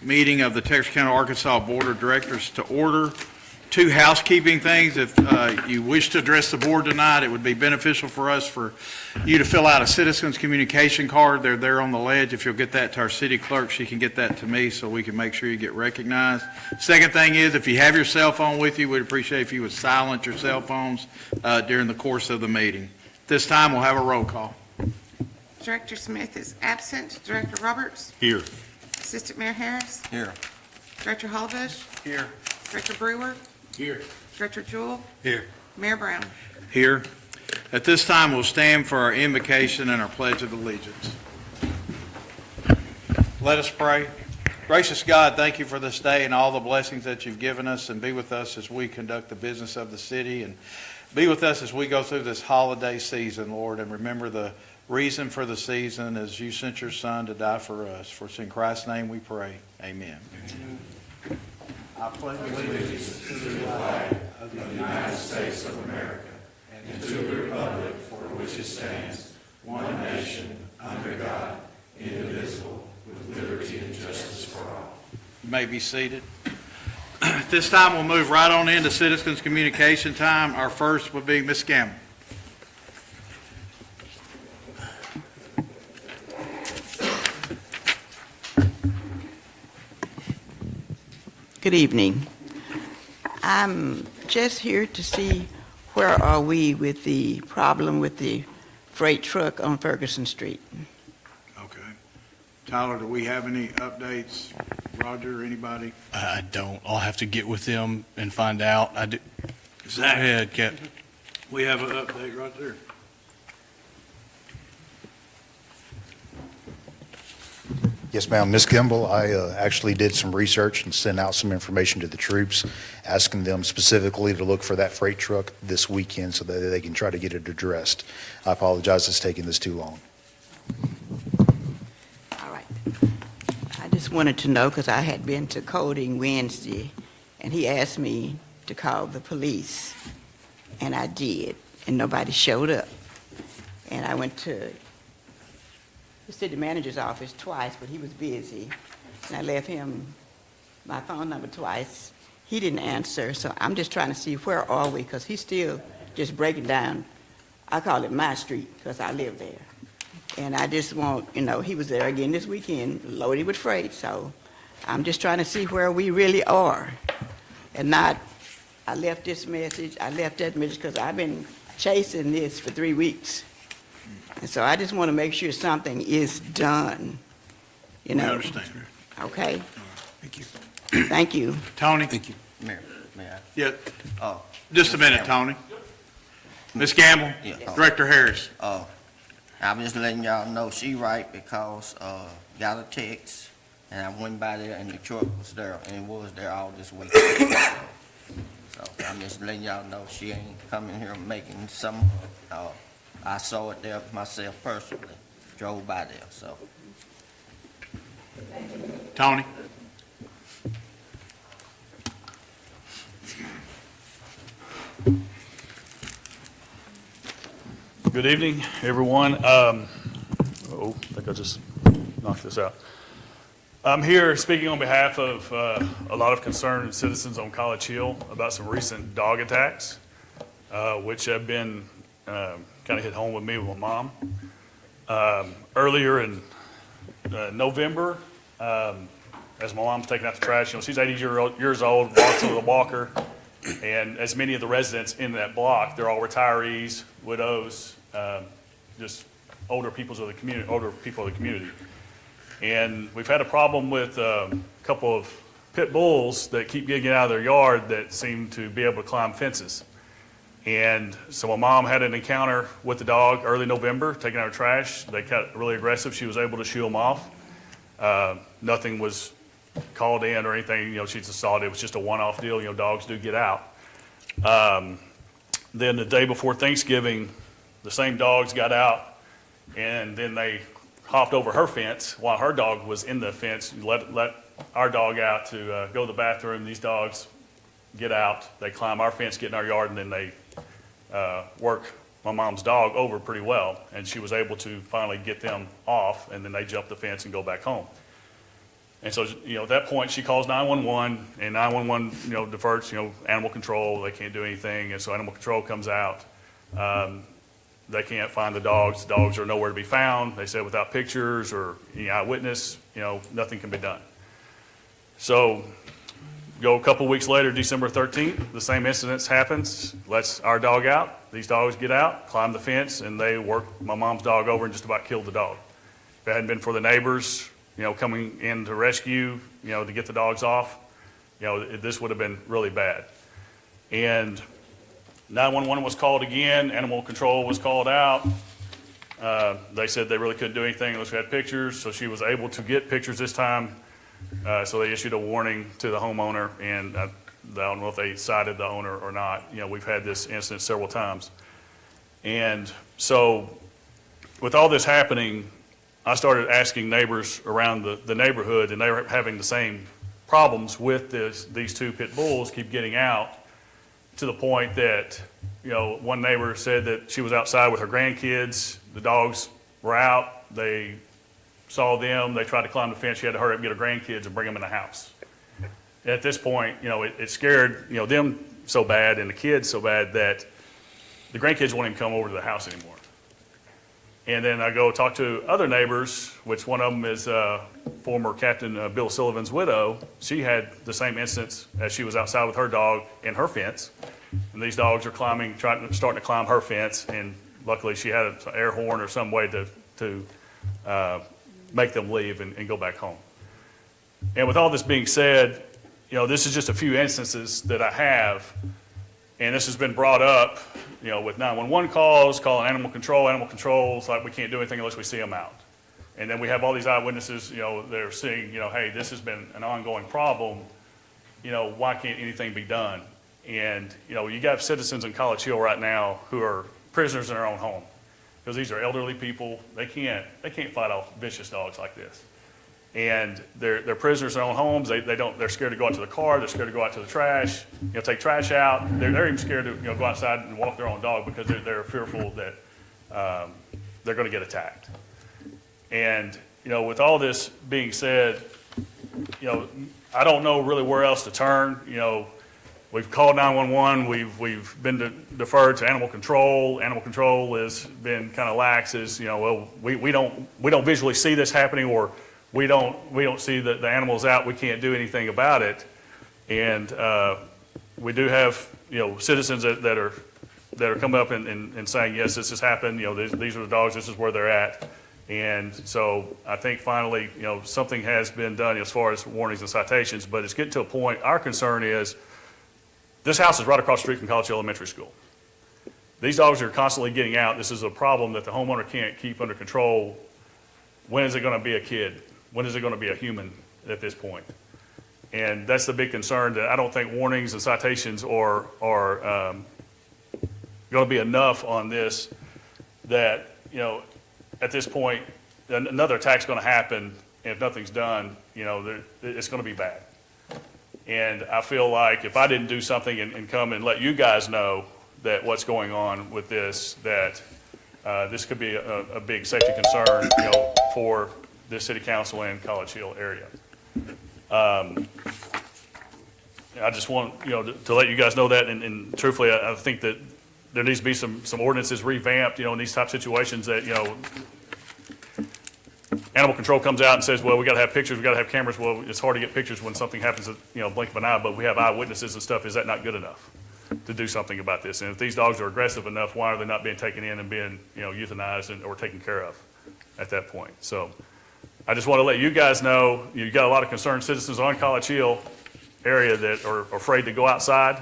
Meeting of the Texas County, Arkansas Board of Directors to order. Two housekeeping things. If you wish to address the board tonight, it would be beneficial for us for you to fill out a citizens communication card. They're there on the ledge. If you'll get that to our city clerk, she can get that to me so we can make sure you get recognized. Second thing is, if you have your cell phone with you, we'd appreciate if you would silence your cell phones during the course of the meeting. This time, we'll have a roll call. Director Smith is absent. Director Roberts? Here. Assistant Mayor Harris? Here. Director Hollibush? Here. Director Brewer? Here. Director Jewell? Here. Mayor Brown? Here. At this time, we'll stand for our invocation and our pledge of allegiance. Let us pray. Gracious God, thank you for this day and all the blessings that you've given us, and be with us as we conduct the business of the city, and be with us as we go through this holiday season, Lord, and remember the reason for the season is you sent your Son to die for us. For it's in Christ's name we pray. Amen. I pledge allegiance to the flag of the United States of America and to the republic for which it stands, one nation, under God, indivisible, with liberty and justice for all. You may be seated. At this time, we'll move right on into citizens' communication time. Our first will be Ms. Gamble. Good evening. I'm just here to see where are we with the problem with the freight truck on Ferguson Street. Okay. Tyler, do we have any updates? Roger, anybody? I don't. I'll have to get with them and find out. I do. Zach. Go ahead, Captain. We have an update right there. Yes, ma'am. Ms. Kimball, I actually did some research and sent out some information to the troops, asking them specifically to look for that freight truck this weekend so that they can try to get it addressed. I apologize it's taking this too long. All right. I just wanted to know, because I had been to Coding Wednesday, and he asked me to call the police, and I did, and nobody showed up. And I went to the city manager's office twice, but he was busy, and I left him my phone number twice. He didn't answer, so I'm just trying to see where are we, because he's still just breaking down. I call it my street, because I live there. And I just want, he was there again this weekend, loaded with freight, so I'm just trying to see where we really are. And not, I left this message, I left that message, because I've been chasing this for 3 weeks. And so I just want to make sure something is done, We understand. Okay? Thank you. Thank you. Tony? Thank you. Mayor, may I? Yeah, Oh, just a minute, Tony. Ms. Gamble? Yeah. Director Harris? I'm just letting y'all know she right because, got a text and I went by there and the truck was there and it was there all this week. So I'm just letting y'all know she ain't coming here making some, I saw it there myself personally, drove by there, so. Tony? Good evening, everyone. I think I just knocked this out. I'm here speaking on behalf of a lot of concerned citizens on College Hill about some recent dog attacks, which have been kind of hit home with me with my mom. Earlier in November, as my mom's taking out the trash, she's 80 years old, walks with a walker, and as many of the residents in that block, they're all retirees, widows, just older people of the community. And we've had a problem with a couple of pit bulls that keep getting out of their yard that seem to be able to climb fences. And so my mom had an encounter with the dog early November, taking out her trash. They got really aggressive. She was able to shoo them off. Nothing was called in or anything. She just saw it was just a one-off deal. Dogs do get out. Then the day before Thanksgiving, the same dogs got out, and then they hopped over her fence while her dog was in the fence. Let our dog out to go to the bathroom. These dogs get out. They climb our fence, get in our yard, and then they work my mom's dog over pretty well, and she was able to finally get them off, and then they jump the fence and go back home. And so, at that point, she calls 911, and 911, diverts, animal control, they can't do anything, and so animal control comes out. They can't find the dogs are nowhere to be found. They said without pictures or any eyewitness, nothing can be done. So, go a couple weeks later, December 13th, the same incident happens, lets our dog out. These dogs get out, climb the fence, and they work my mom's dog over and just about killed the dog. If it hadn't been for the neighbors, coming in to rescue, to get the dogs off, this would have been really bad. And 911 was called again, animal control was called out. They said they really couldn't do anything unless we had pictures, so she was able to get pictures this time. So they issued a warning to the homeowner, and I don't know if they cited the owner or not. We've had this incident several times. And so with all this happening, I started asking neighbors around the neighborhood, and they were having the same problems with these two pit bulls keep getting out, to the point that, one neighbor said that she was outside with her grandkids. The dogs were out. They saw them. They tried to climb the fence. She had to hurry up and get her grandkids and bring them in the house. And at this point, it scared, them so bad and the kids so bad that the grandkids won't even come over to the house anymore. And then I go talk to other neighbors, which one of them is former Captain Bill Sullivan's widow. She had the same instance as she was outside with her dog in her fence. And these dogs are starting to climb her fence. And luckily she had an air horn or some way to make them leave and go back home. And with all this being said, this is just a few instances that I have. And this has been brought up, with 911 calls, calling animal control. Animal control is like, we can't do anything unless we see them out. And then we have all these eyewitnesses, they're seeing, hey, this has been an ongoing problem. Why can't anything be done? And, you got citizens in College Hill right now who are prisoners in their own home. Because these are elderly people. They can't fight off vicious dogs like this. And they're prisoners in their own homes. They're scared to go out to the car. They're scared to go out to the trash, take trash out. They're even scared to go outside and walk their own dog because they're fearful that they're going to get attacked. And, with all this being said, I don't know really where else to turn. We've called 911. We've been deferred to animal control. Animal control has been kind of lax. We don't visually see this happening, or we don't see the animals out. We can't do anything about it. And we do have citizens that are coming up and saying, yes, this has happened. These are the dogs. This is where they're at. And so I think finally, something has been done as far as warnings and citations. But it's getting to a point. Our concern is this house is right across the street from College Hill Elementary School. These dogs are constantly getting out. This is a problem that the homeowner can't keep under control. When is it going to be a kid? When is it going to be a human at this point? And that's the big concern, that I don't think warnings and citations are going to be enough on this, that, at this point, another attack's going to happen, and if nothing's done, it's going to be bad. And I feel like if I didn't do something and come and let you guys know that what's going on with this, that this could be a big safety concern, for this city council and College Hill area. I just want, to let you guys know that, and truthfully, I think that there needs to be some ordinances revamped, in these type situations that, animal control comes out and says, well, we got to have pictures, we got to have cameras. Well, it's hard to get pictures when something happens at, blink of an eye, but we have eyewitnesses and stuff. Is that not good enough to do something about this? And if these dogs are aggressive enough, why are they not being taken in and being, euthanized or taken care of at that point? So I just want to let you guys know, you've got a lot of concerned citizens on College Hill area that are afraid to go outside,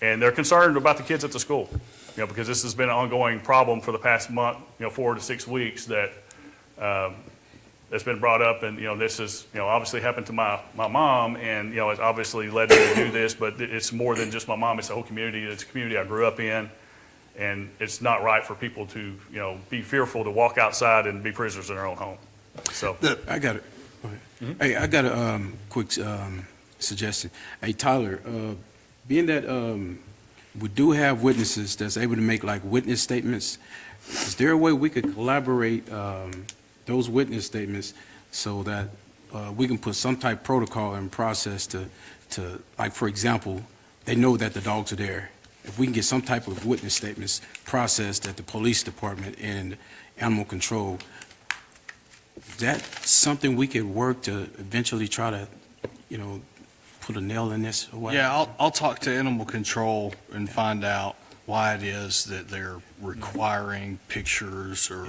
and they're concerned about the kids at the school, because this has been an ongoing problem for the past month, 4 to 6 weeks that that's been brought up. And, this has, obviously happened to my mom, and, it's obviously led me to do this, but it's more than just my mom. It's the whole community. It's a community I grew up in, and it's not right for people to, be fearful to walk outside and be prisoners in their own home. So. I got it. Go ahead. Hey, I got a quick suggestion. Hey, Tyler, being that we do have witnesses that's able to make like witness statements, is there a way we could collaborate those witness statements so that we can put some type protocol in process to, like, for example, they know that the dogs are there. If we can get some type of witness statements processed at the police department and animal control, is that something we could work to eventually try to, put a nail in this or what? Yeah, I'll talk to animal control and find out why it is that they're requiring pictures or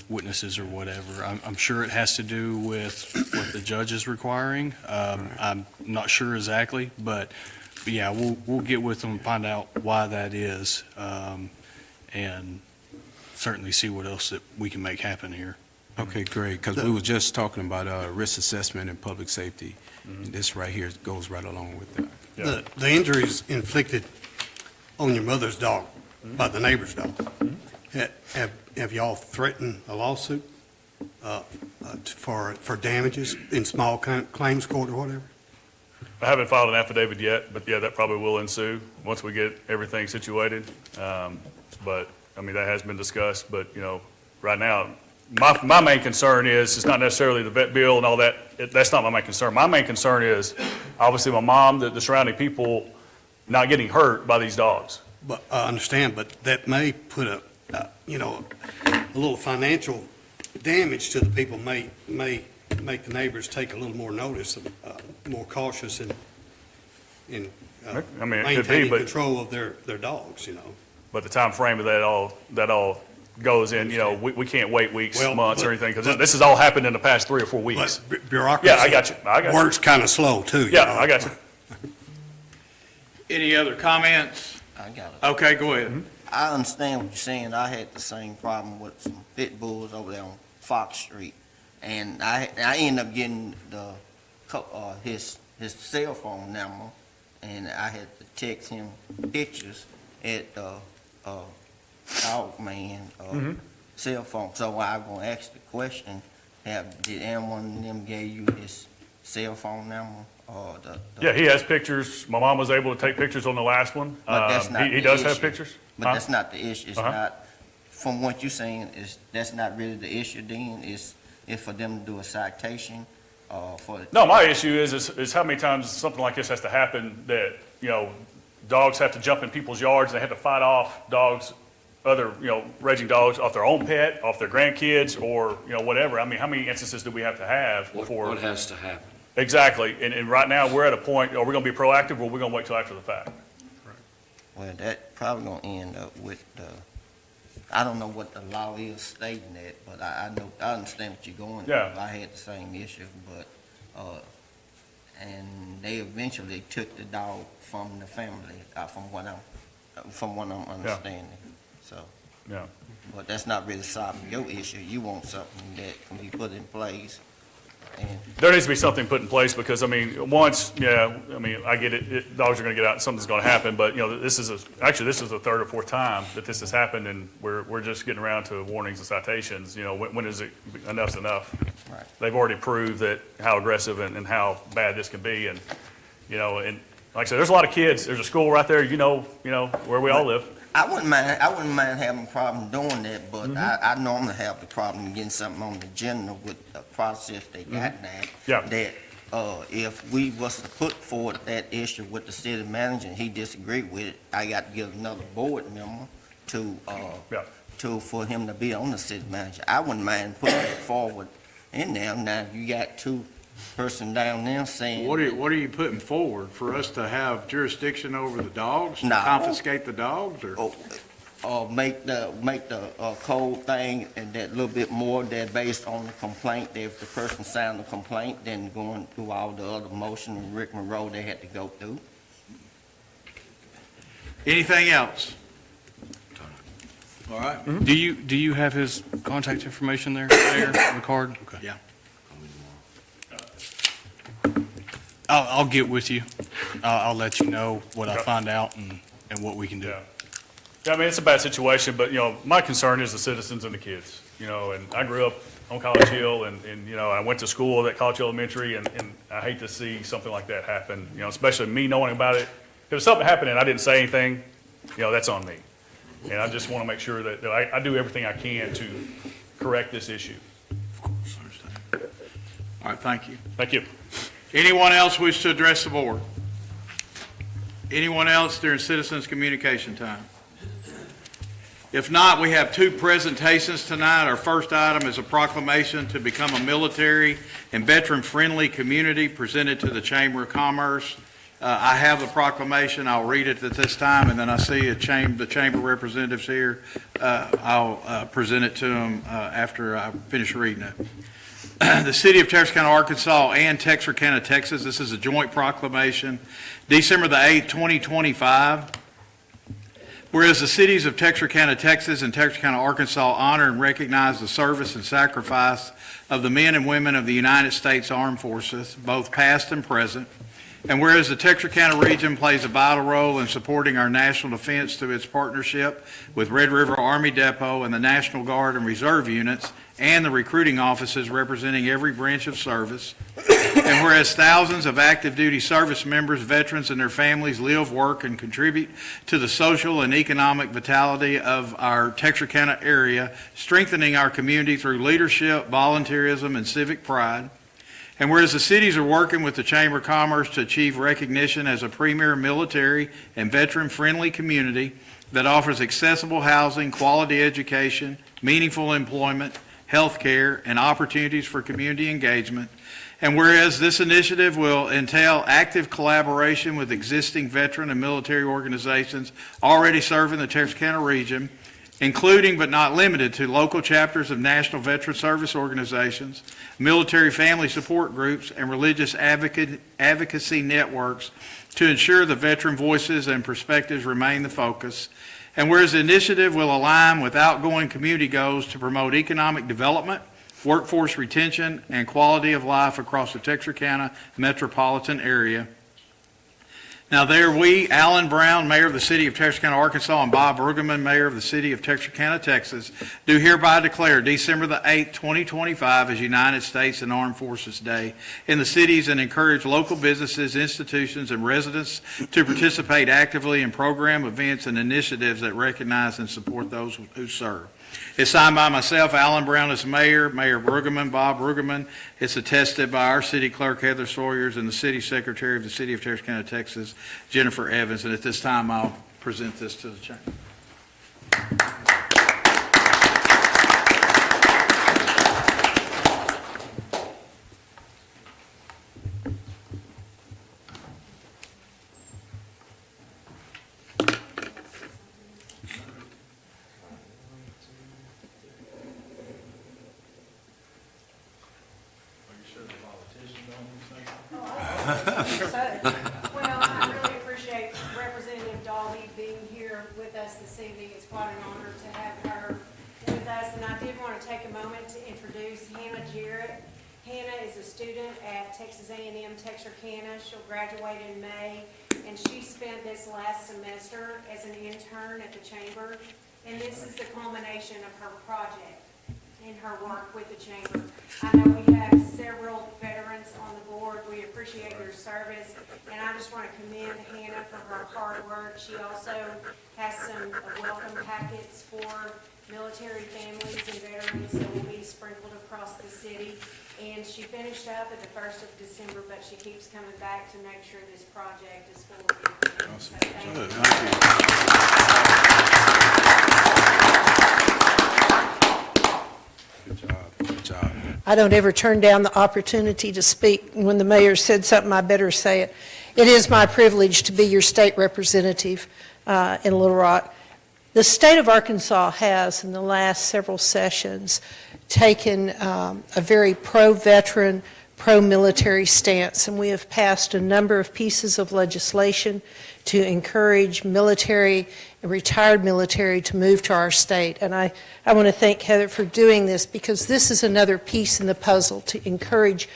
witnesses or whatever. I'm sure it has to do with what the judge is requiring. I'm not sure exactly, but yeah, we'll get with them and find out why that is, and certainly see what else that we can make happen here. Okay, great, because we were just talking about risk assessment and public safety, and this right here goes right along with that. Yeah. The injuries inflicted on your mother's dog by the neighbor's dog, have y'all threatened a lawsuit for damages in small claims court or whatever? I haven't filed an affidavit yet, but yeah, that probably will ensue once we get everything situated. But, I mean, that has been discussed, but, right now, my main concern is, it's not necessarily the vet bill and all that. That's not my main concern. My main concern is, obviously, my mom, the surrounding people not getting hurt by these dogs. But I understand, but that may put a little financial damage to the people, may make the neighbors take a little more notice, more cautious in I mean, it could be, maintaining but, control of their dogs, but the time frame of that all goes in, we can't wait weeks, Well, months or but- anything, because but- this has all happened in the past 3 or 4 weeks. But bureaucracy. Yeah, I got you. Works kind of slow, too. Yeah, I got you. Any other comments? I got it. Okay, go ahead. I understand what you're saying. I had the same problem with some pit bulls over there on Fox Street. And I ended up getting his cell phone number, and I had to text him pictures at the dog man cell phone. So I'm gonna ask the question: did anyone of them gave you his cell phone number or the? Yeah, he has pictures. My mom was able to take pictures on the last one. But that's not He the does have issue. pictures. But Huh? that's not the issue. It's Uh-huh. not, from what you're saying, that's not really the issue then? It's for them to do a citation for the. No, my issue is how many times something like this has to happen that, dogs have to jump in people's yards, they have to fight off dogs, other, raging dogs off their own pet, off their grandkids, or, whatever. I mean, how many instances do we have to have before? What has to happen? Exactly. And right now, we're at a point, are we gonna be proactive, or are we gonna wait till after the fact? Well, that probably gonna end up with I don't know what the law is stating that, but I understand what you're going through. Yeah. I had the same issue, but, and they eventually took the dog from the family, from what I'm understanding, so. Yeah. But that's not really solving your issue. You want something that can be put in place, and There needs to be something put in place, because, I mean, once, I get it, dogs are gonna get out, and something's gonna happen, but, this is the third or fourth time that this has happened, and we're just getting around to warnings and citations. When is it, enough's enough? Right. They've already proved that, how aggressive and how bad this can be, and, and like I said, there's a lot of kids, there's a school right there, where we all live. I wouldn't mind having a problem doing that, but Mm-hmm. I normally have the problem getting something on the agenda with the process they got now. Mm-hmm. Yeah. That, if we was to put forward that issue with the city manager and he disagreed with it, I got to give another board member Yeah. for him to be on the city manager. I wouldn't mind putting it forward in there. Now, you got two person down there saying. What are you putting forward, for us to have jurisdiction over the dogs? No. Confiscate the dogs, or? Make the code thing and that little bit more that based on the complaint, that if the person signed the complaint, then going through all the other motion and Rick Monroe they had to go through. Anything else? All right. Do you have his contact information there, the card? Okay. Yeah. I'll get with you. I'll let you know what I Okay. find out and what we can do. Yeah. Yeah, I mean, it's a bad situation, but, my concern is the citizens and the kids, and I grew up on College Hill, and I went to school at College Hill Elementary, and I hate to see something like that happen, especially me knowing about it. If something happened and I didn't say anything, that's on me. And I just want to make sure that I do everything I can to correct this issue. All right, thank you. Thank you. Anyone else wish to address the board? Anyone else during citizens' communication time? If not, we have two presentations tonight. Our first item is a proclamation to become a military and veteran-friendly community presented to the Chamber of Commerce. I have the proclamation. I'll read it at this time, and then I see the chamber representatives here. I'll present it to them after I finish reading it. The City of Texarkana, Arkansas, and Texarkana, Texas. This is a joint proclamation. December the 8th, 2025. Whereas the cities of Texarkana, Texas, and Texarkana, Arkansas honor and recognize the service and sacrifice of the men and women of the United States Armed Forces, both past and present. And whereas the Texarkana region plays a vital role in supporting our national defense through its partnership with Red River Army Depot and the National Guard and Reserve units and the recruiting offices representing every branch of service. And whereas thousands of active duty service members, veterans, and their families live, work, and contribute to the social and economic vitality of our Texarkana area, strengthening our community through leadership, volunteerism, and civic pride. And whereas the cities are working with the Chamber of Commerce to achieve recognition as a premier military and veteran-friendly community that offers accessible housing, quality education, meaningful employment, health care, and opportunities for community engagement. And whereas this initiative will entail active collaboration with existing veteran and military organizations already serving the Texarkana region, including but not limited to local chapters of National Veteran Service Organizations, military family support groups, and religious advocacy networks to ensure the veteran voices and perspectives remain the focus. And whereas the initiative will align with outgoing community goals to promote economic development, workforce retention, and quality of life across the Texarkana metropolitan area. Now there we, Alan Brown, Mayor of the City of Texarkana, Arkansas, and Bob Rugerman, Mayor of the City of Texarkana, Texas, do hereby declare December the 8th, 2025 as United States and Armed Forces Day in the cities and encourage local businesses, institutions, and residents to participate actively in program, events, and initiatives that recognize and support those who serve. It's signed by myself, Alan Brown as mayor, Mayor Rugerman, Bob Rugerman. It's attested by our city clerk, Heather Sawyers, and the city secretary of the City of Texarkana, Texas, Jennifer Evans. And at this time, I'll present this to the chamber. Well, I really appreciate Representative Dalby being here with us this evening. It's quite an honor to have her with us, and I did want to take a moment to introduce Hannah Jarrett. Hannah is a student at Texas A&M Texarkana. She'll graduate in May, and she spent this last semester as an intern at the Chamber, and this is the culmination of her project in her work with the Chamber. I know we have several veterans on the board. We appreciate your service, and I just want to commend Hannah for her hard work. She also has some welcome packets for military families and veterans that will be sprinkled across the city. And she finished up at the 1st of December, but she keeps coming back to make sure this project is full of information. So thank you. Good job, good job. I don't ever turn down the opportunity to speak. When the mayor said something, I better say it. It is my privilege to be your state representative in Little Rock. The state of Arkansas has, in the last several sessions, taken a very pro-veteran, pro-military stance, and we have passed a number of pieces of legislation to encourage military and retired military to move to our state. And I want to thank Heather for doing this, because this is another piece in the puzzle to encourage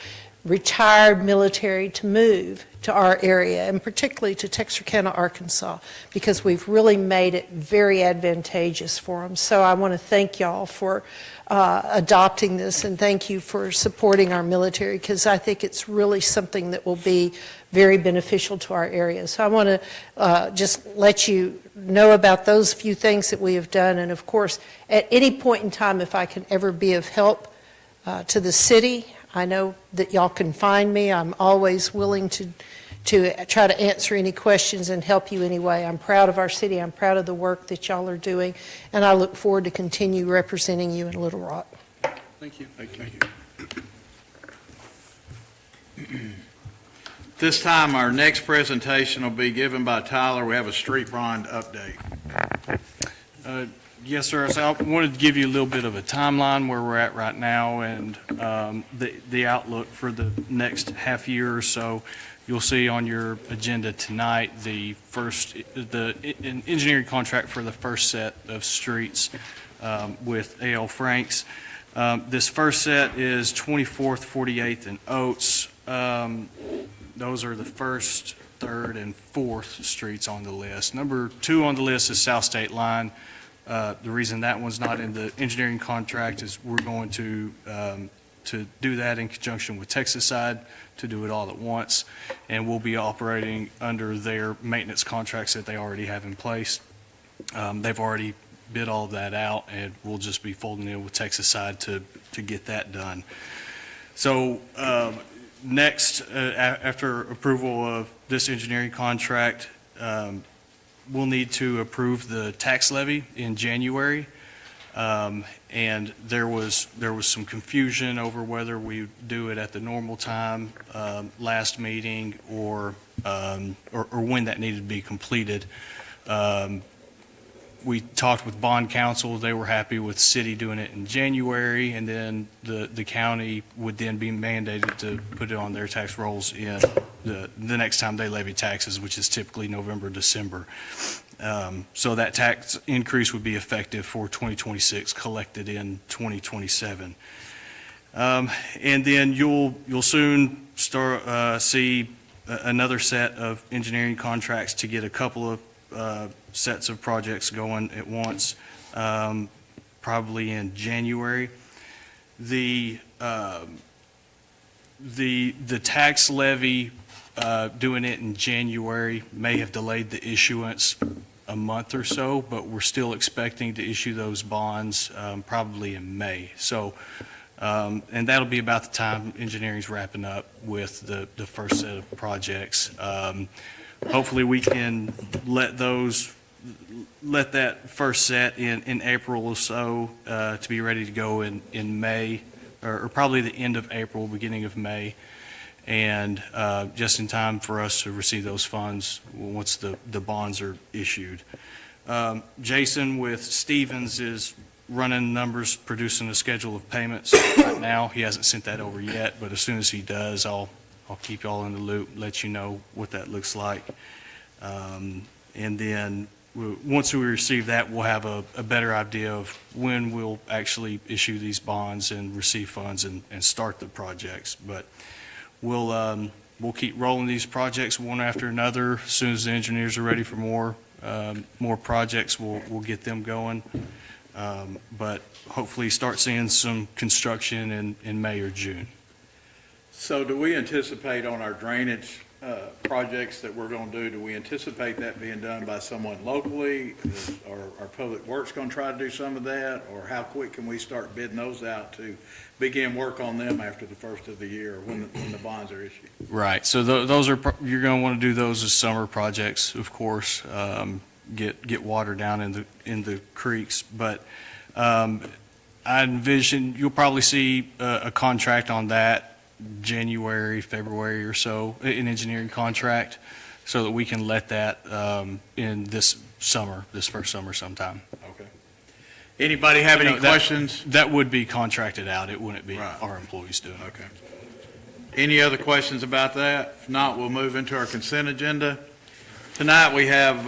retired military to move to our area, and particularly to Texarkana, Arkansas, because we've really made it very advantageous for them. So I want to thank y'all for adopting this, and thank you for supporting our military, because I think it's really something that will be very beneficial to our area. So I want to just let you know about those few things that we have done, and of course, at any point in time, if I can ever be of help to the city I know that y'all can find me. I'm always willing to try to answer any questions and help you anyway. I'm proud of our city. I'm proud of the work that y'all are doing, and I look forward to continue representing you in Little Rock. Thank you. This time, our next presentation will be given by Tyler. We have a street bond update. Yes, sir. So I wanted to give you a little bit of a timeline where we're at right now and the outlook for the next half year or so. You'll see on your agenda tonight an engineering contract for the first set of streets with A.L. Franks. This first set is 24th, 48th, and Oates. Those are the first, third, and fourth streets on the list. Number 2 on the list is South State Line. The reason that one's not in the engineering contract is we're going to do that in conjunction with Texas Side to do it all at once, and we'll be operating under their maintenance contracts that they already have in place. They've already bid all of that out, and we'll just be folding in with Texas Side to get that done. So next, after approval of this engineering contract, we'll need to approve the tax levy in January. And there was some confusion over whether we do it at the normal time, last meeting, or when that needed to be completed. We talked with bond counsel. They were happy with city doing it in January, and then the county would then be mandated to put it on their tax rolls in the next time they levy taxes, which is typically November, December. So that tax increase would be effective for 2026, collected in 2027. And then you'll soon start see another set of engineering contracts to get a couple of sets of projects going at once, probably in January. The tax levy, doing it in January may have delayed the issuance a month or so, but we're still expecting to issue those bonds probably in May. So, and that'll be about the time engineering's wrapping up with the first set of projects. Hopefully we can let that first set in April or so to be ready to go in May, or probably the end of April, beginning of May, and just in time for us to receive those funds once the bonds are issued. Jason with Stevens is running numbers, producing a schedule of payments right now. He hasn't sent that over yet, but as soon as he does, I'll keep y'all in the loop, let you know what that looks like. And then once we receive that, we'll have a better idea of when we'll actually issue these bonds and receive funds and start the projects. But we'll keep rolling these projects one after another. As soon as the engineers are ready for more projects, we'll get them going. But hopefully start seeing some construction in May or June. So do we anticipate on our drainage projects that we're going to do we anticipate that being done by someone locally? Or are Public Works going to try to do some of that? Or how quick can we start bidding those out to begin work on them after the first of the year when the bonds are issued? Right, so those are, you're going to want to do those as summer projects, of course, get water down in the creeks. But I envision you'll probably see a contract on that January, February or so, an engineering contract, so that we can let that in this first summer sometime. Okay. Anybody have any that- questions? That would be contracted out, it wouldn't be Right. our employees doing it. Okay. Any other questions about that? If not, we'll move into our consent agenda. Tonight, we have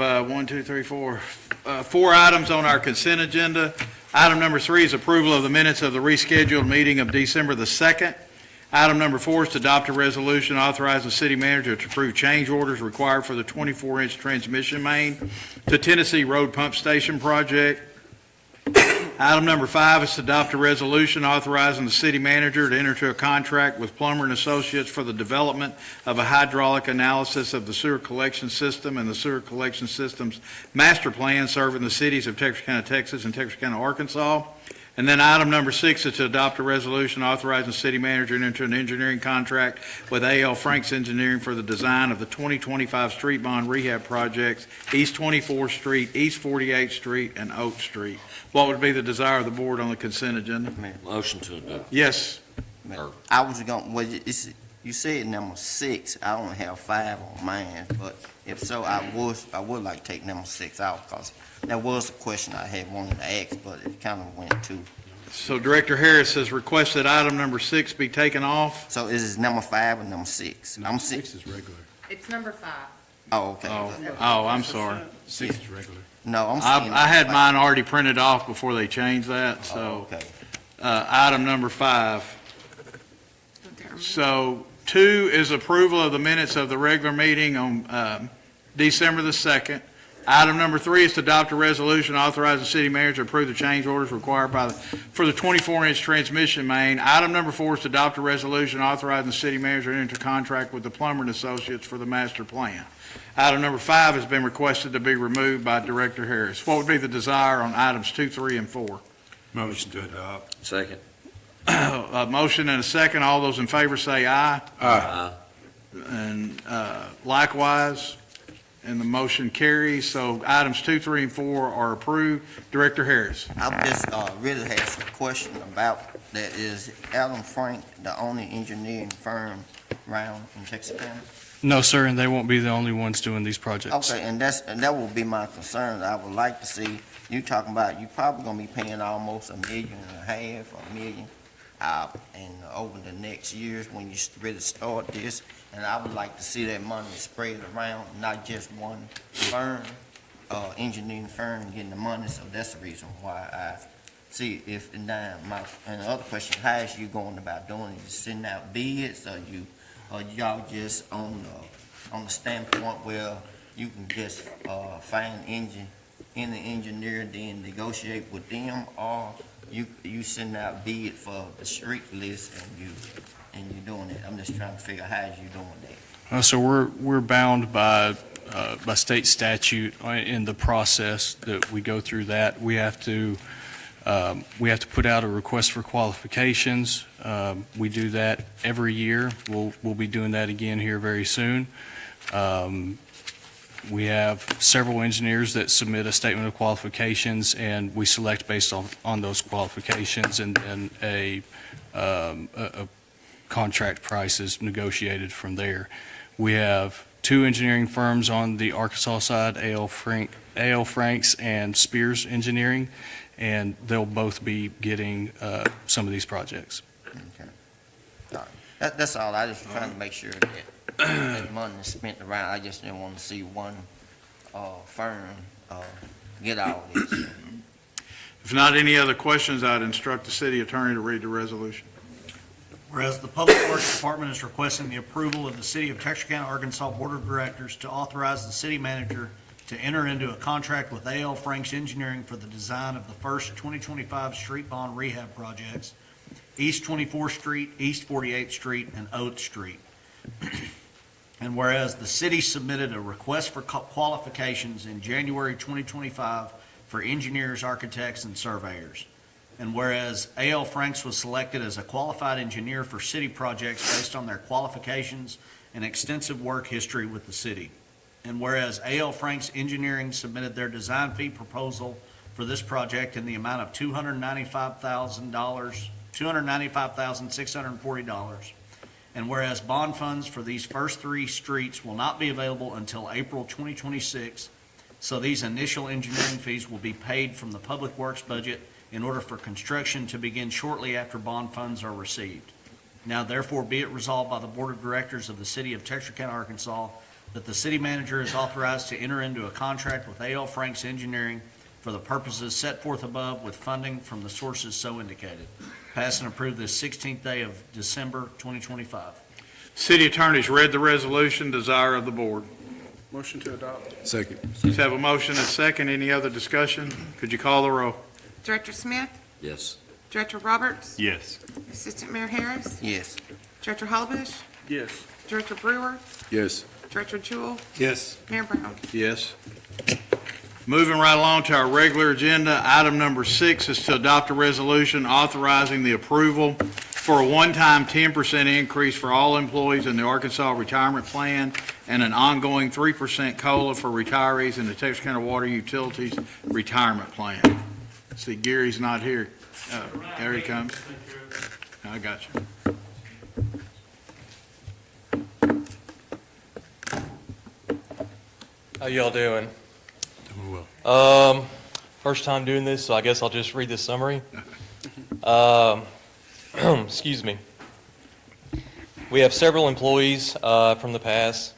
4 items on our consent agenda. Item number 3 is approval of the minutes of the rescheduled meeting of December the 2nd. Item number 4 is to adopt a resolution authorizing the city manager to approve change orders required for the 24-inch transmission main to Tennessee Road Pump Station project. Item number 5 is to adopt a resolution authorizing the city manager to enter into a contract with Plummer and Associates for the development of a hydraulic analysis of the sewer collection system and the sewer collection system's master plan serving the cities of Texarkana, Texas and Texarkana, Arkansas. And then item number 6 is to adopt a resolution authorizing the city manager to enter an engineering contract with A.L. Franks Engineering for the design of the 2025 street bond rehab projects, East 24th Street, East 48th Street, and Oak Street. What would be the desire of the board on the consent agenda? Motion to adopt. Yes. I was going, well, you said number 6, I only have 5 on mine, but if so, I would like to take number 6 out, because that was a question I had wanted to ask, but it kind of went to, So Director Harris has requested item number 6 be taken off. so is it number 5 or number 6? I'm 6. is regular. It's number 5. Oh, okay. Oh, I'm sorry. 6 is regular. No, I'm I seeing. I had number mine already printed off before they changed that, 5. so, Okay. item number 5. So 2 is approval of the minutes of the regular meeting on December the 2nd. Item number 3 is to adopt a resolution authorizing the city manager to approve the change orders required for the 24-inch transmission main. Item number 4 is to adopt a resolution authorizing the city manager to enter into contract with the Plummer and Associates for the master plan. Item number 5 has been requested to be removed by Director Harris. What would be the desire on items 2, 3, and 4? Motion to adopt. Second. A motion and a second. All those in favor say aye. Aye. And likewise, and the motion carries. So items 2, 3, and 4 are approved. Director Harris. I just really had some question about that. Is Alan Frank the only engineering firm around in Texarkana? No, sir, and they won't be the only ones doing these projects. Okay, and that will be my concern. I would like to see, you talking about, you probably gonna be paying almost $1.5 million, $1 million, and over the next years when you really start this, and I would like to see that money spread around, not just one firm, engineering firm getting the money, so that's the reason why I see if, and the other question, how is you going about doing it? You sending out bids, or y'all just on the standpoint where you can just find any engineer, then negotiate with them, or you send out bid for the street list and you doing it? I'm just trying to figure out how you doing that. So we're bound by state statute in the process that we go through that. We have to put out a request for qualifications. We do that every year. We'll be doing that again here very soon. We have several engineers that submit a statement of qualifications, and we select based on those qualifications, and then a contract price is negotiated from there. We have 2 engineering firms on the Arkansas side, A.L. Franks and Spears Engineering, and they'll both be getting some of these projects. Okay. All right. That's all. I just trying to make sure that money is spent around. I just didn't want to see one firm get all this. If not any other questions, I'd instruct the city attorney to read the resolution. Whereas the Public Works Department is requesting the approval of the City of Texarkana, Arkansas Board of Directors to authorize the city manager to enter into a contract with A.L. Franks Engineering for the design of the first 2025 street bond rehab projects, East 24th Street, East 48th Street, and Oak Street. And whereas the city submitted a request for qualifications in January 2025 for engineers, architects, and surveyors. And whereas A.L. Franks was selected as a qualified engineer for city projects based on their qualifications and extensive work history with the city. And whereas A.L. Franks Engineering submitted their design fee proposal for this project in the amount of $295,640. And whereas bond funds for these first 3 streets will not be available until April 2026, so these initial engineering fees will be paid from the Public Works budget in order for construction to begin shortly after bond funds are received. Now therefore be it resolved by the Board of Directors of the City of Texarkana, Arkansas, that the city manager is authorized to enter into a contract with A.L. Franks Engineering for the purposes set forth above with funding from the sources so indicated. Pass and approve this 16th day of December 2025. City attorney's read the resolution. Desire of the board. Motion to adopt. Second. Let's have a motion and a second. Any other discussion? Could you call the roll? Director Smith? Yes. Director Roberts? Yes. Assistant Mayor Harris? Yes. Director Hollibush? Yes. Director Brewer? Yes. Director Jewell? Yes. Mayor Brown? Yes. Moving right along to our regular agenda, item number 6 is to adopt a resolution authorizing the approval for a one-time 10% increase for all employees in the Arkansas Retirement Plan and an ongoing 3% COLA for retirees in the Texarkana Water Utilities Retirement Plan. See, Gary's not here. There he comes. I got you. How y'all doing? Doing well. First time doing this, so I guess I'll just read the summary. Excuse me. We have several employees from the past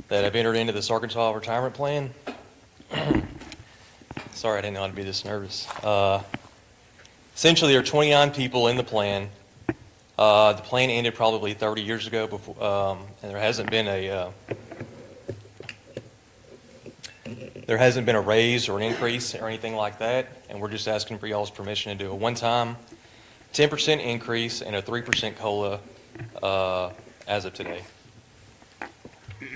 that have entered into this Arkansas retirement plan. Sorry, I didn't know how to be this nervous. Essentially, there are 29 people in the plan. The plan ended probably 30 years ago, before, and there hasn't been a raise or an increase or anything like that, and we're just asking for y'all's permission to do a one-time 10% increase and a 3% COLA as of today.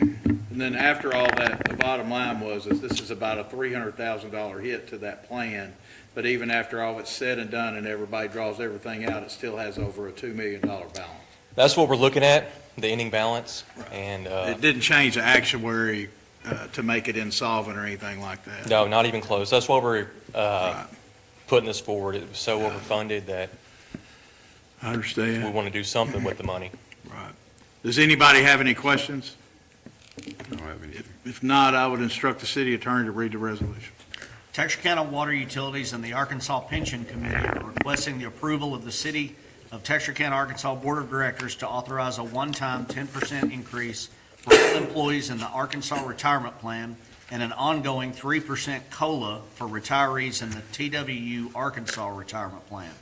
And then after all that, the bottom line is this is about a $300,000 hit to that plan. But even after all it's said and done and everybody draws everything out, it still has over a $2 million balance. That's what we're looking at, the ending balance, and It didn't change the actuary to make it insolvent or anything like that. no, not even close. That's why we're Right. putting this forward. It was so overfunded that I we understand. want to do something with the money. Right. Does anybody have any questions? I don't have any. If not, I would instruct the city attorney to read the resolution. Texarkana Water Utilities and the Arkansas Pension Committee are requesting the approval of the City of Texarkana, Arkansas Board of Directors to authorize a one-time 10% increase for all employees in the Arkansas Retirement Plan and an ongoing 3% COLA for retirees in the TWU Arkansas Retirement Plan.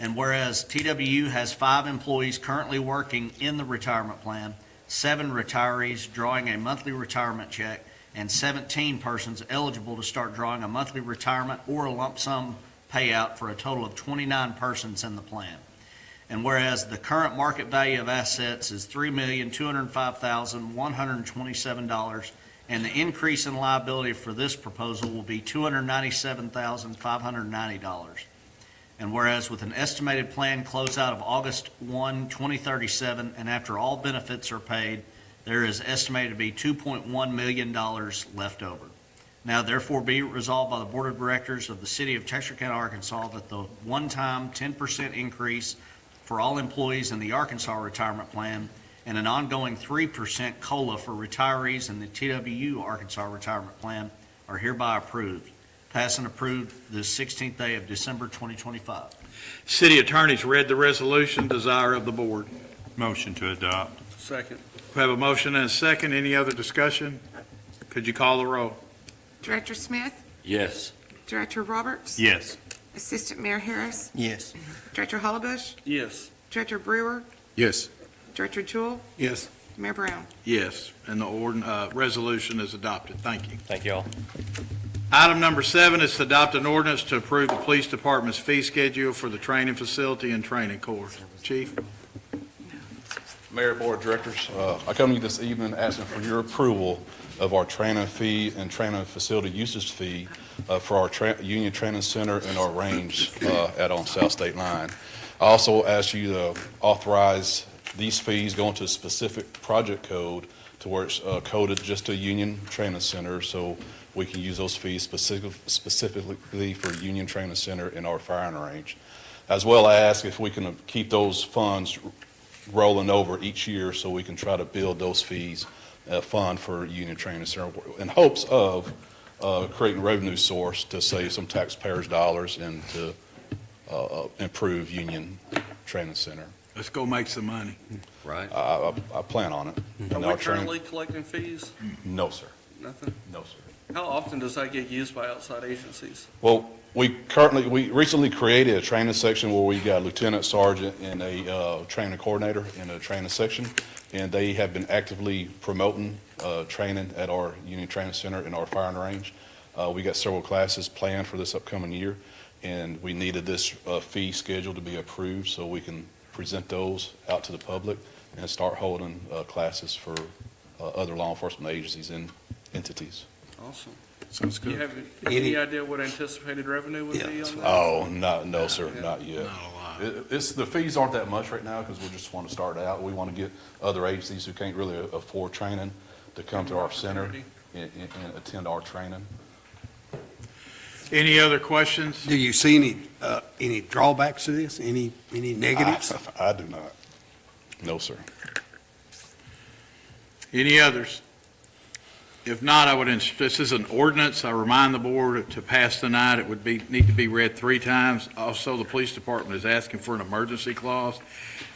And whereas TWU has 5 employees currently working in the retirement plan, 7 retirees drawing a monthly retirement check, and 17 persons eligible to start drawing a monthly retirement or a lump sum payout for a total of 29 persons in the plan. And whereas the current market value of assets is $3,205,127, and the increase in liability for this proposal will be $297,590. And whereas with an estimated plan closeout of August 1, 2037, and after all benefits are paid, there is estimated to be $2.1 million left over. Now therefore be it resolved by the Board of Directors of the City of Texarkana, Arkansas, that the one-time 10% increase for all employees in the Arkansas Retirement Plan and an ongoing 3% COLA for retirees in the TWU Arkansas Retirement Plan are hereby approved. Passed and approved the 16th day of December 2025. City attorney's read the resolution. Desire of the board. Motion to adopt. Second. We have a motion and a second. Any other discussion? Could you call the roll? Director Smith, Yes. Director Roberts, Yes. Assistant Mayor Harris, Yes. Director Hollebush, Yes. Director Brewer, Yes. Director Jewell, Yes. Mayor Brown. Yes, and the resolution is adopted. Thank you. Thank y'all. Item number 7 is to adopt an ordinance to approve the police department's fee schedule for the training facility and training corps. Chief? Mayor, Board of Directors, I come to you this evening asking for your approval of our training fee and training facility usage fee for our Union Training Center and our range on South State Line. I also ask you to authorize these fees go into a specific project code to where it's coded just to Union Training Center, so we can use those fees specifically for Union Training Center and our firing range. As well, I ask if we can keep those funds rolling over each year so we can try to build those fees fund for Union Training Center in hopes of creating a revenue source to save some taxpayers' dollars and to improve Union Training Center. Let's go make some money. Right. I plan on it. And our training- collecting fees? No, sir. Nothing? No, sir. How often does that get used by outside agencies? Well, we recently created a training section where we got a lieutenant sergeant and a training coordinator in a training section, and they have been actively promoting training at our Union Training Center and our firing range. We got several classes planned for this upcoming year, and we needed this fee schedule to be approved so we can present those out to the public and start holding classes for other law enforcement agencies and entities. Awesome. Sounds Do you good. have any idea what anticipated revenue would be on that? Oh, no, sir, not yet. It's, the fees aren't that much right now because we just want to start out. We want to get other agencies who can't really afford training to come to our center and attend our training. Any other questions? Do you see any drawbacks to this? Any negatives? I do not. No, sir. Any others? If not, I would, this is an ordinance. I remind the board to pass tonight. It would need to be read 3 times. Also, the police department is asking for an emergency clause.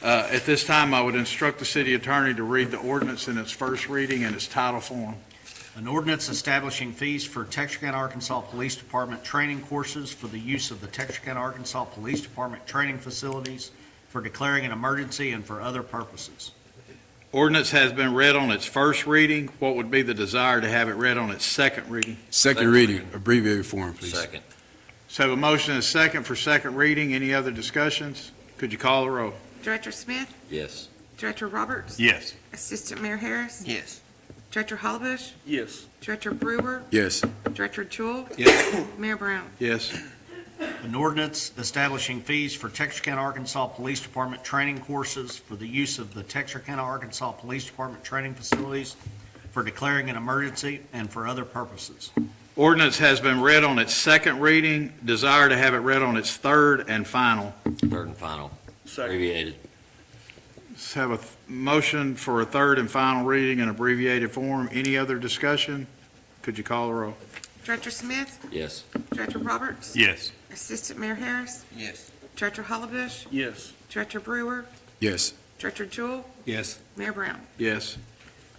At this time, I would instruct the city attorney to read the ordinance in its first reading in its title form. An ordinance establishing fees for Texarkana, Arkansas Police Department training courses for the use of the Texarkana, Arkansas Police Department training facilities, for declaring an emergency and for other purposes. Ordinance has been read on its first reading. What would be the desire to have it read on its second reading? Second reading, abbreviated form, please. Second. So I have a motion and a second for second reading. Any other discussions? Could you call the roll? Director Smith? Yes. Director Roberts? Yes. Assistant Mayor Harris? Yes. Director Hollibush? Yes. Director Brewer? Yes. Director Jewell? Yes. Mayor Brown? Yes. An ordinance establishing fees for Texarkana, Arkansas Police Department training courses for the use of the Texarkana, Arkansas Police Department training facilities, for declaring an emergency and for other purposes. Ordinance has been read on its second reading. Desire to have it read on its third and final. Third and final. Second. Abbreviated. Let's have a motion for a third and final reading in abbreviated form. Any other discussion? Could you call the roll? Director Smith? Yes. Director Roberts? Yes. Assistant Mayor Harris? Yes. Director Hollibush? Yes. Director Brewer? Yes. Director Jewell? Yes. Mayor Brown? Yes.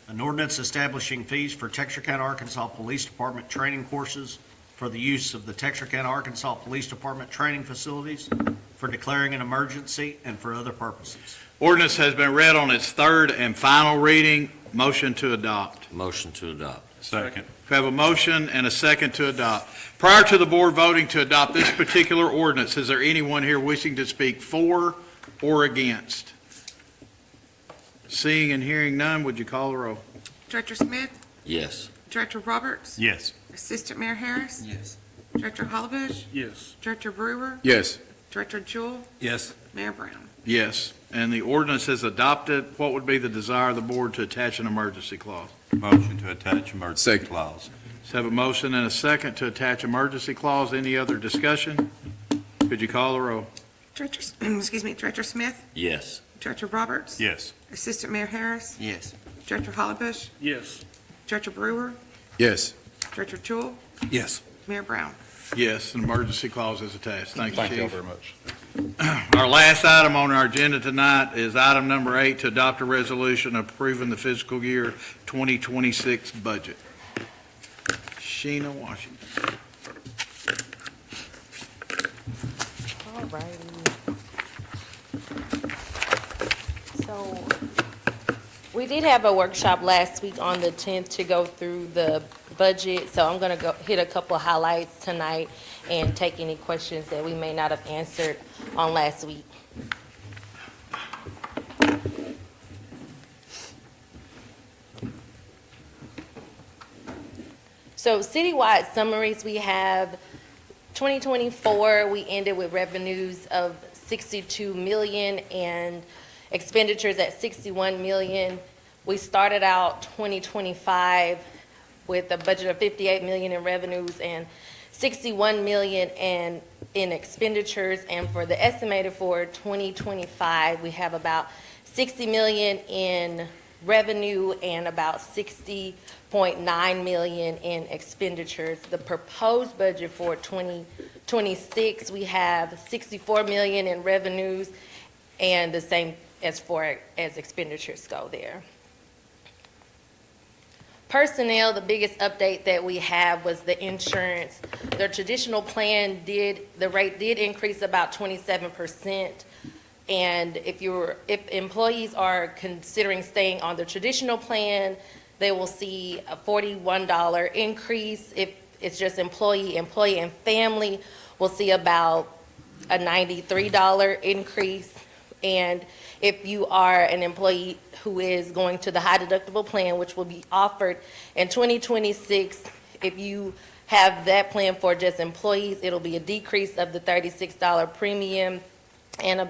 An ordinance establishing fees for Texarkana, Arkansas Police Department training courses for the use of the Texarkana, Arkansas Police Department training facilities, for declaring an emergency and for other purposes. Ordinance has been read on its third and final reading. Motion to adopt. Motion to adopt. Second. We have a motion and a second to adopt. Prior to the board voting to adopt this particular ordinance, is there anyone here wishing to speak for or against? Seeing and hearing none, would you call the roll? Director Smith? Yes. Director Roberts? Yes. Assistant Mayor Harris? Yes. Director Hollibush? Yes. Director Brewer? Yes. Director Jewell? Yes. Mayor Brown? Yes. And the ordinance is adopted. What would be the desire of the board to attach an emergency clause? Motion to attach emergency Second. clause. Let's have a motion and a second to attach emergency clause. Any other discussion? Could you call the roll? Director, excuse me, Director Smith? Yes. Director Roberts? Yes. Assistant Mayor Harris? Yes. Director Hollibush? Yes. Director Brewer? Yes. Director Jewell? Yes. Mayor Brown? Yes, an emergency clause is attached. Thank you, Thank you all Chief. very much. Our last item on our agenda tonight is item number 8, to adopt a resolution approving the fiscal year 2026 budget. Sheena Washington. All righty. So, we did have a workshop last week on the 10th to go through the budget, so I'm gonna go hit a couple of highlights tonight and take any questions that we may not have answered on last week. So citywide summaries, we have 2024, we ended with revenues of 62 million and expenditures at 61 million. We started out 2025 with a budget of 58 million in revenues and 61 million in expenditures. And for the estimated for 2025, we have about 60 million in revenue and about 60.9 million in expenditures. The proposed budget for 2026, we have 64 million in revenues and the same as far as expenditures go there. Personnel, the biggest update that we have was the insurance. The traditional plan the rate did increase about 27%. And if employees are considering staying on the traditional plan, they will see a $41 increase. If it's just employee, and family, will see about a $93 increase. And if you are an employee who is going to the high deductible plan, which will be offered in 2026, if you have that plan for just employees, it'll be a decrease of the $36 premium. And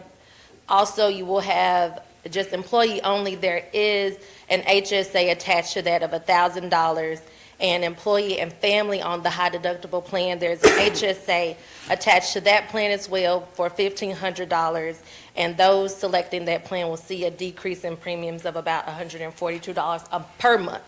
also, you will have just employee only. There is an HSA attached to that of $1,000. And employee and family on the high deductible plan, there's an HSA attached to that plan as well for $1,500. And those selecting that plan will see a decrease in premiums of about $142 per month.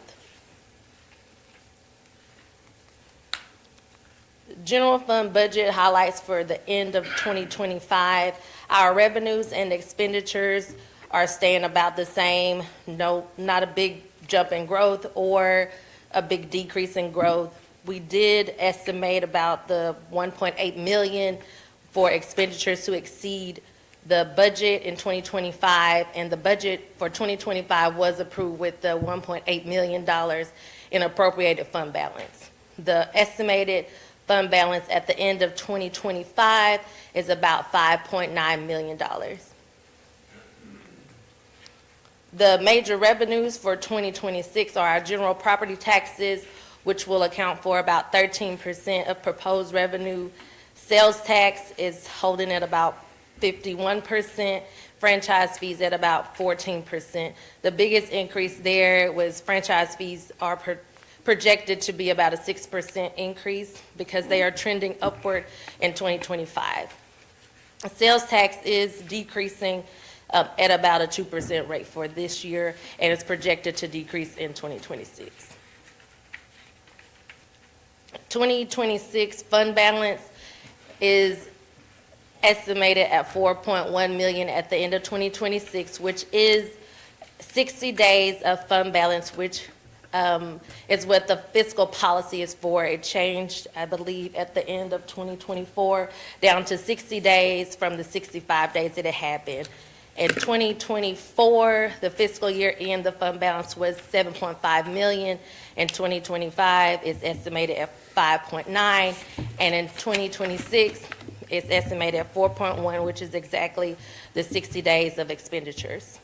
General fund budget highlights for the end of 2025. Our revenues and expenditures are staying about the same. No, not a big jump in growth or a big decrease in growth. We did estimate about the 1.8 million for expenditures to exceed the budget in 2025, and the budget for 2025 was approved with the $1.8 million in appropriated fund balance. The estimated fund balance at the end of 2025 is about $5.9 million. The major revenues for 2026 are our general property taxes, which will account for about 13% of proposed revenue. Sales tax is holding at about 51%, franchise fees at about 14%. The biggest increase there was franchise fees are projected to be about a 6% increase because they are trending upward in 2025. Sales tax is decreasing at about a 2% rate for this year, and it's projected to decrease in 2026. 2026 fund balance is estimated at 4.1 million at the end of 2026, which is 60 days of fund balance, which is what the fiscal policy is for. It changed, I believe, at the end of 2024, down to 60 days from the 65 days that it had been. In 2024, the fiscal year end, the fund balance was 7.5 million. In 2025, it's estimated at 5.9, and in 2026, it's estimated at 4.1, which is exactly the 60 days of expenditures.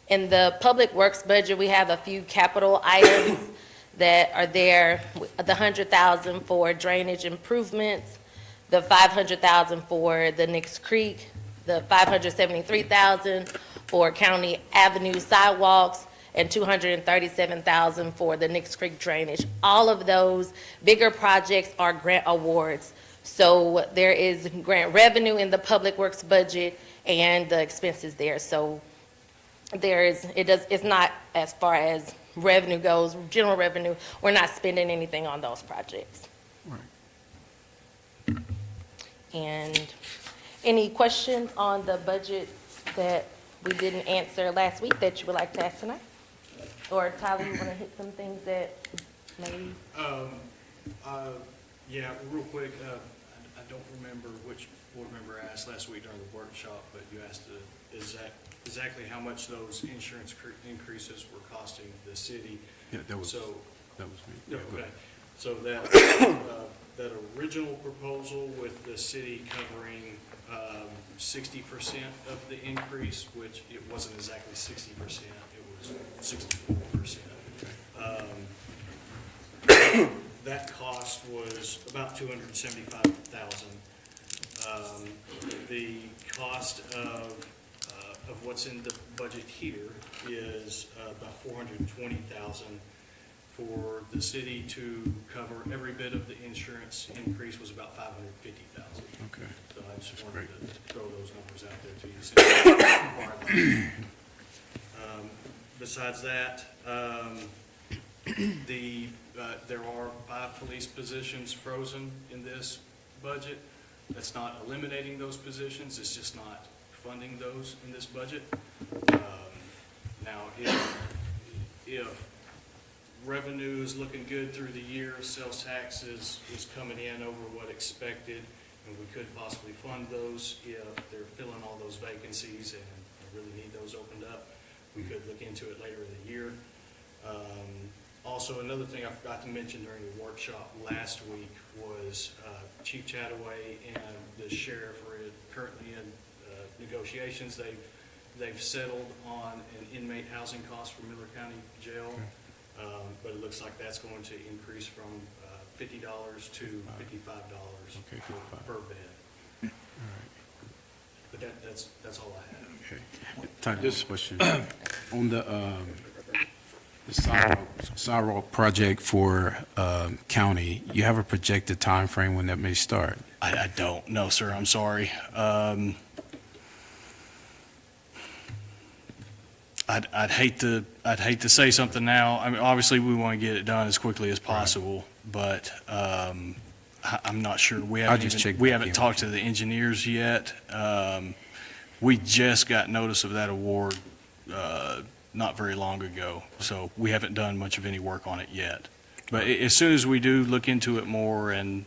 In the Public Works budget, we have a few capital items that are there. The $100,000 for drainage improvements, the $500,000 for the Nix Creek, the $573,000 for County Avenue sidewalks, and $237,000 for the Nix Creek drainage. All of those bigger projects are grant awards. So there is grant revenue in the Public Works budget and the expenses there. So it's not, as far as revenue goes, general revenue, we're not spending anything on those projects. Right. And any questions on the budget that we didn't answer last week that you would like to ask tonight? Or Tyler, you want to hit some things that maybe? Yeah, real quick, I don't remember which board member asked last week during the workshop, but you asked exactly how much those insurance increases were costing the city. Yeah, that was So, me. Yeah, go okay, ahead. so that original proposal with the city covering 60% of the increase, which it wasn't exactly 60%, it was 64%. That cost was about $275,000. The cost of what's in the budget here is about $420,000. For the city to cover every bit of the insurance increase was about $550,000. Okay. So I just That's wanted great. to throw those numbers out there to you. Since you required them. Besides that, there are 5 police positions frozen in this budget. That's not eliminating those positions, it's just not funding those in this budget. Now, if revenue is looking good through the year, sales tax is coming in over what expected, and we could possibly fund those if they're filling all those vacancies and really need those opened up. We could look into it later in the year. Also, another thing I forgot to mention during the workshop last week was Chief Chataway and the sheriff are currently in negotiations. They've settled on an inmate housing cost for Miller County Jail. But it looks like that's going to increase from $50 to $55 Okay, per bed. But that's all I have. Okay. Type of question. On the sidewalk project for county, you have a projected time frame when that may start? I don't know, sir, I'm sorry. I'd hate to say something now. I mean, obviously, we want to get it done as quickly as possible, but I'm not sure. We I'll just check back haven't in. talked to the engineers yet. We just got notice of that award not very long ago, so we haven't done much of any work on it yet. But as soon as we do look into it more and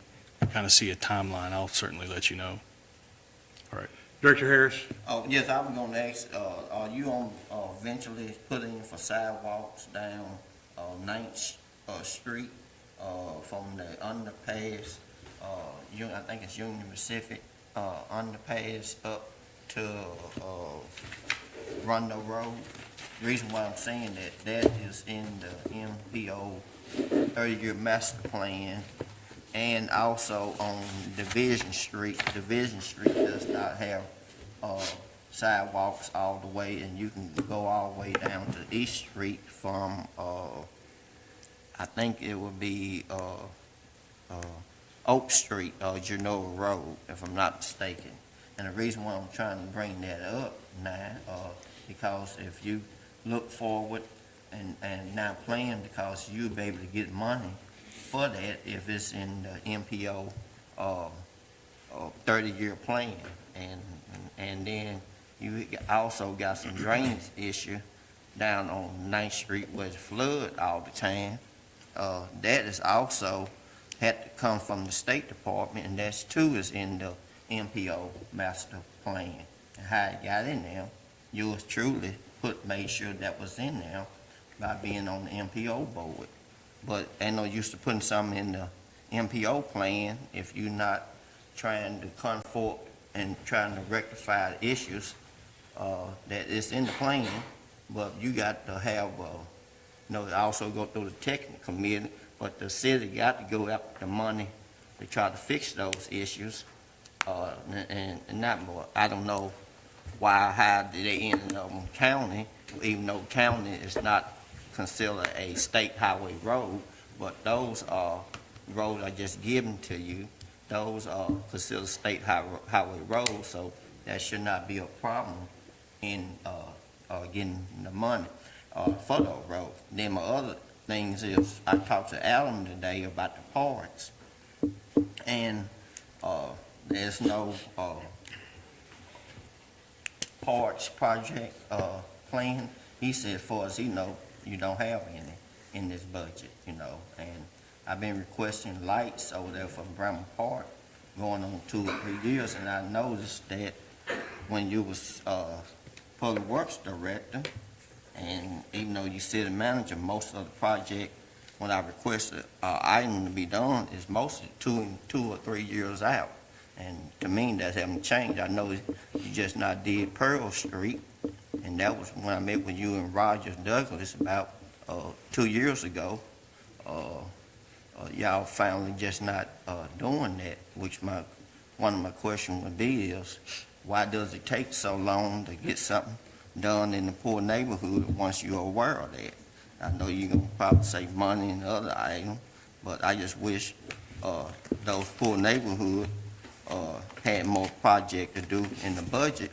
kind of see a timeline, I'll certainly let you know. Director Harris? Oh, yes, I was gonna ask, are you on, eventually putting for sidewalks down, 9th, Street, from the underpass, I think it's Union Pacific, underpass up to, Rondo Road? The reason why I'm saying that is in the MPO 30-year master plan, and also on Division Street. Division Street does not have sidewalks all the way, and you can go all the way down to East Street from, I think it would be Oak Street, Genoa Road, if I'm not mistaken. And the reason why I'm trying to bring that up now, because if you look forward and now plan, because you'll be able to get money for that if it's in the MPO 30-year plan. And then you also got some drainage issue down on 9th Street where it's flood all the time. That is also had to come from the State Department, and that's too is in the MPO master plan. And how it got in there, yours truly made sure that was in there by being on the MPO board. But ain't no use to putting something in the MPO plan if you're not trying to comfort and trying to rectify the issues that is in the plan. But you got to have, also go through the technical committee, but the city got to go after the money to try to fix those issues. And not more, I don't know how did they end up on county, even though county is not considered a state highway road, but those roads are just given to you. Those are considered state highway roads, so that should not be a problem in getting the money for those roads. Then my other things is, I talked to Adam today about the parks, and there's no parks project plan. He said, far as he know, you don't have any in this budget, and I've been requesting lights over there for Bremer Park going on 2 or 3 years, and I noticed that when you was public works director, and even though you city manager, most of the project, when I requested item to be done, is mostly 2 or 3 years out. And to me, that haven't changed. I know you just not did Pearl Street, and that was when I met with you and Rogers Douglas about 2 years ago. Y'all finally just not doing that, which one of my questions would be is, why does it take so long to get something done in the poor neighborhood once you're aware of that? I know you're going to probably save money and other items, but I just wish those poor neighborhoods had more project to do in the budget,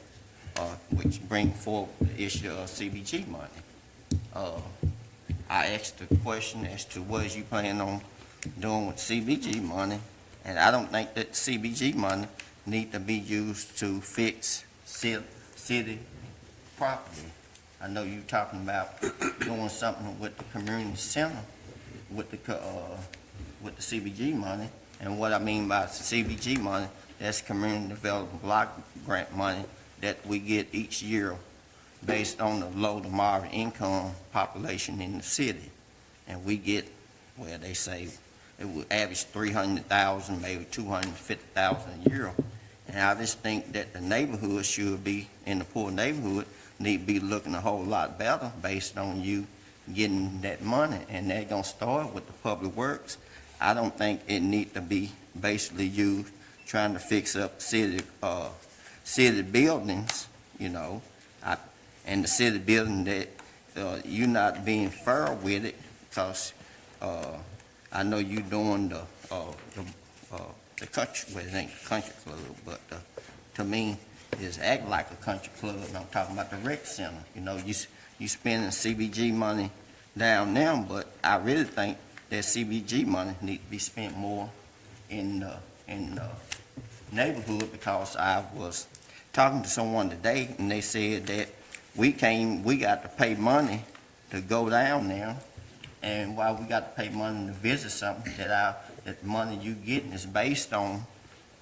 which bring forward the issue of CBG money. I asked the question as to what is you plan on doing with CBG money, and I don't think that CBG money need to be used to fix city property. I know you're talking about doing something with the community center with the CBG money, and what I mean by CBG money, that's community development block grant money that we get each year based on the low to moderate income population in the city. And we get, well, they say it would average 300,000, maybe 250,000 a year. And I just think that the neighborhood should be, in the poor neighborhood, need to be looking a whole lot better based on you getting that money, and they're gonna start with the public works. I don't think it need to be basically used trying to fix up city buildings, you know. And the city building that, you not being fair with it, because, I know you doing the country, well, it ain't a country club, but, to me, it's act like a country club, and I'm talking about the rec center. You know, you spending CBG money down there, but I really think that CBG money need to be spent more in the neighborhood, because I was talking to someone today, and they said that we got to pay money to go down there, and why we got to pay money to visit something, that the money you getting is based on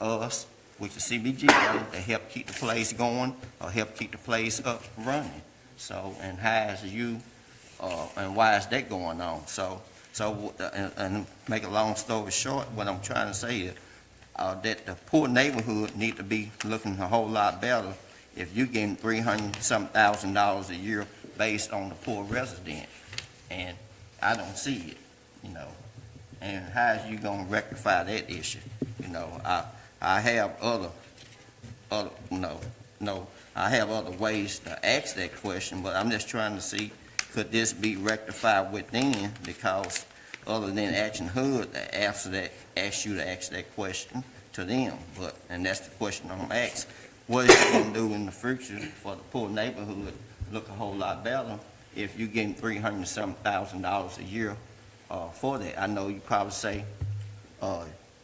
us, which is CBG money, to help keep the place going, or help keep the place up running. So, and how is and why is that going on? So, and make a long story short, what I'm trying to say is, that the poor neighborhood need to be looking a whole lot better if you getting $300,000 a year based on the poor resident. And I don't see it, you know. And how is you gonna rectify that issue? You know, I have I have other ways to ask that question, but I'm just trying to see, could this be rectified within? Because other than asking HUD to ask you to ask that question to them, and that's the question I'm asked. What is you gonna do in the future for the poor neighborhood look a whole lot better if you getting $300,000 a year for that? I know you probably say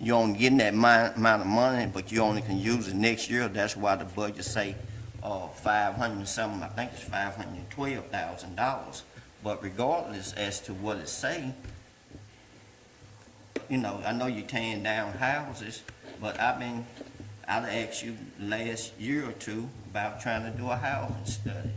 you only getting that amount of money, but you only can use it next year. That's why the budget say 500 and something. I think it's $512,000. But regardless as to what it say, you know, I know you're tearing down houses, but I'd asked you last year or two about trying to do a housing study.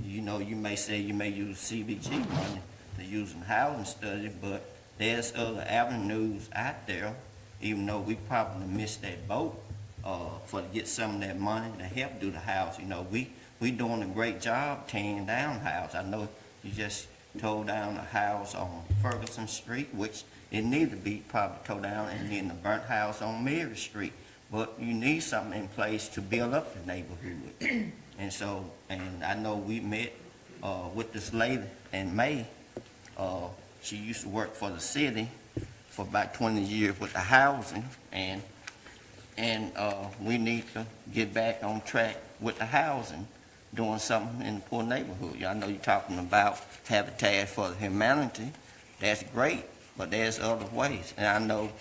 You know, you may say you may use CBG money to use a housing study, but there's other avenues out there, even though we probably missed that boat, to get some of that money to help do the house. You know, we doing a great job tearing down houses. I know you just tore down a house on Ferguson Street, which it needed to be probably tore down, and then the burnt house on Mary Street. But you need something in place to build up the neighborhood. And so, and I know we met with this lady in May. She used to work for the city for about 20 years with the housing, and we need to get back on track with the housing, doing something in the poor neighborhood. I know you're talking about Habitat for Humanity. That's great, but there's other ways. And I know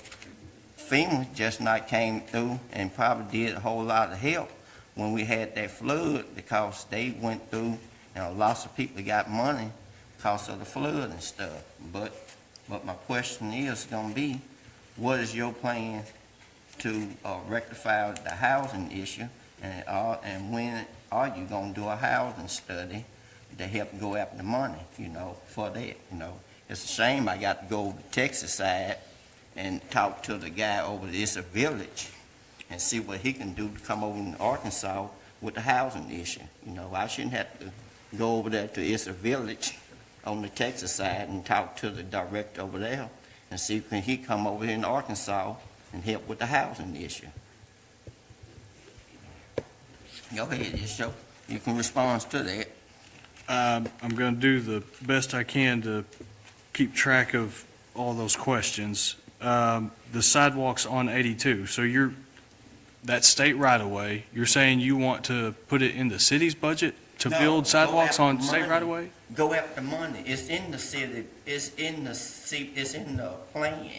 FEMA just not came through and probably did a whole lot of help when we had that flood, because they went through, lots of people got money because of the flood and stuff. But my question is going to be, what is your plan to rectify the housing issue, and when are you going to do a housing study to help go after the money, for that? It's a shame I got to go over to Texas side and talk to the guy over at Issa Village and see what he can do to come over in Arkansas with the housing issue. I shouldn't have to go over there to Issa Village on the Texas side and talk to the director over there and see if he come over here in Arkansas and help with the housing issue. Go ahead, you can respond to that. I'm going to do the best I can to keep track of all those questions. The sidewalks on 82, so that state right-of-way, you're saying you want to put it in the city's budget to No, build go sidewalks after on the state money. right-of-way? Go after money. It's in the city, it's in the plan.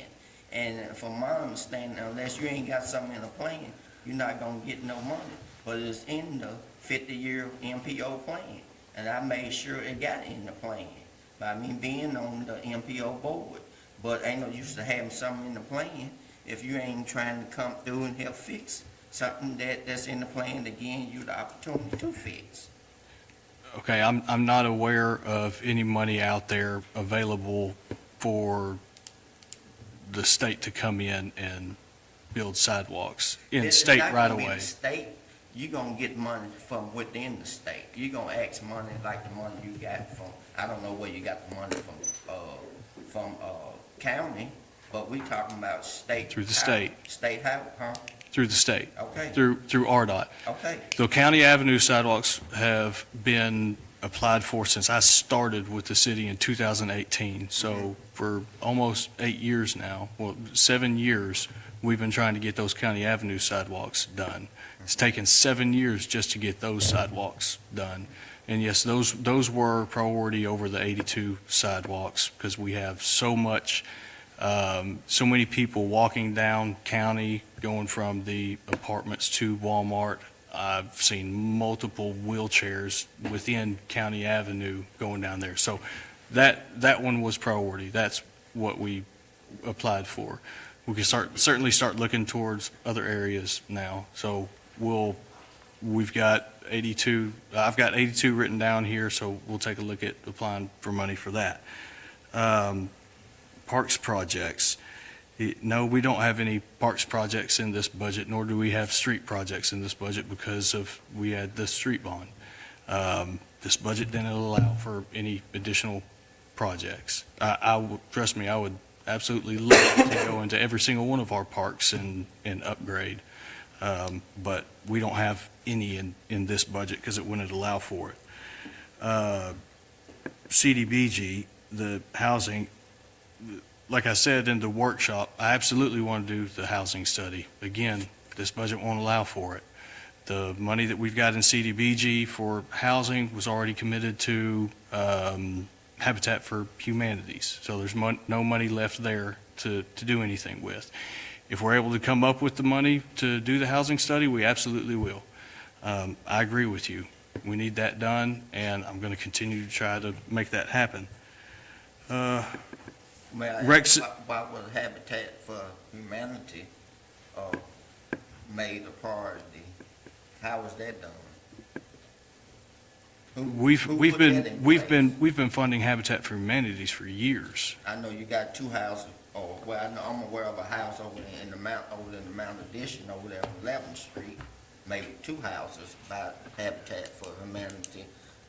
And from my understanding, unless you ain't got something in the plan, you're not gonna get no money. But it's in the 50-year MPO plan. And I made sure it got in the plan by me being on the MPO board. But ain't no use to having something in the plan if you ain't trying to come through and help fix something that's in the plan to give you the opportunity to fix. Okay, I'm not aware of any money out there available for the state to come in and build sidewalks in It's state not gonna be the right-of-way. state. you gonna get money from within the state. You gonna ask money like the money you got from, I don't know where you got the money from county, but we talking about state. Through the highway. state. State highway, huh? Through the state, Okay, through RDOT. okay. The County Avenue sidewalks have been applied for since I started with the city in 2018. So for almost 8 years now, well, 7 years, we've been trying to get those County Avenue sidewalks done. It's taken 7 years just to get those sidewalks done. And yes, those were priority over the 82 sidewalks because we have so many people walking down County, going from the apartments to Walmart. I've seen multiple wheelchairs within County Avenue going down there. So that one was priority. That's what we applied for. We can certainly start looking towards other areas now. So we've got 82, I've got 82 written down here, so we'll take a look at applying for money for that. Parks projects. No, we don't have any parks projects in this budget, nor do we have street projects in this budget because we had the street bond. This budget didn't allow for any additional projects. Trust me, I would absolutely love to go into every single one of our parks and upgrade. But we don't have any in this budget because it wouldn't allow for it. CDBG, the housing, like I said in the workshop, I absolutely want to do the housing study. Again, this budget won't allow for it. The money that we've got in CDBG for housing was already committed to Habitat for Humanities. So there's no money left there to do anything with. If we're able to come up with the money to do the housing study, we absolutely will. I agree with you. We need that done, and I'm going to continue to try to make that happen. May I Rex- ask why was Habitat for Humanity made a priority? How was that done? We've Who put that in place? been funding Habitat for Humanities for years. I know you got two houses, I know I'm aware of a house over there in the Mount Addition over there on 11th Street, maybe two houses by Habitat for Humanity.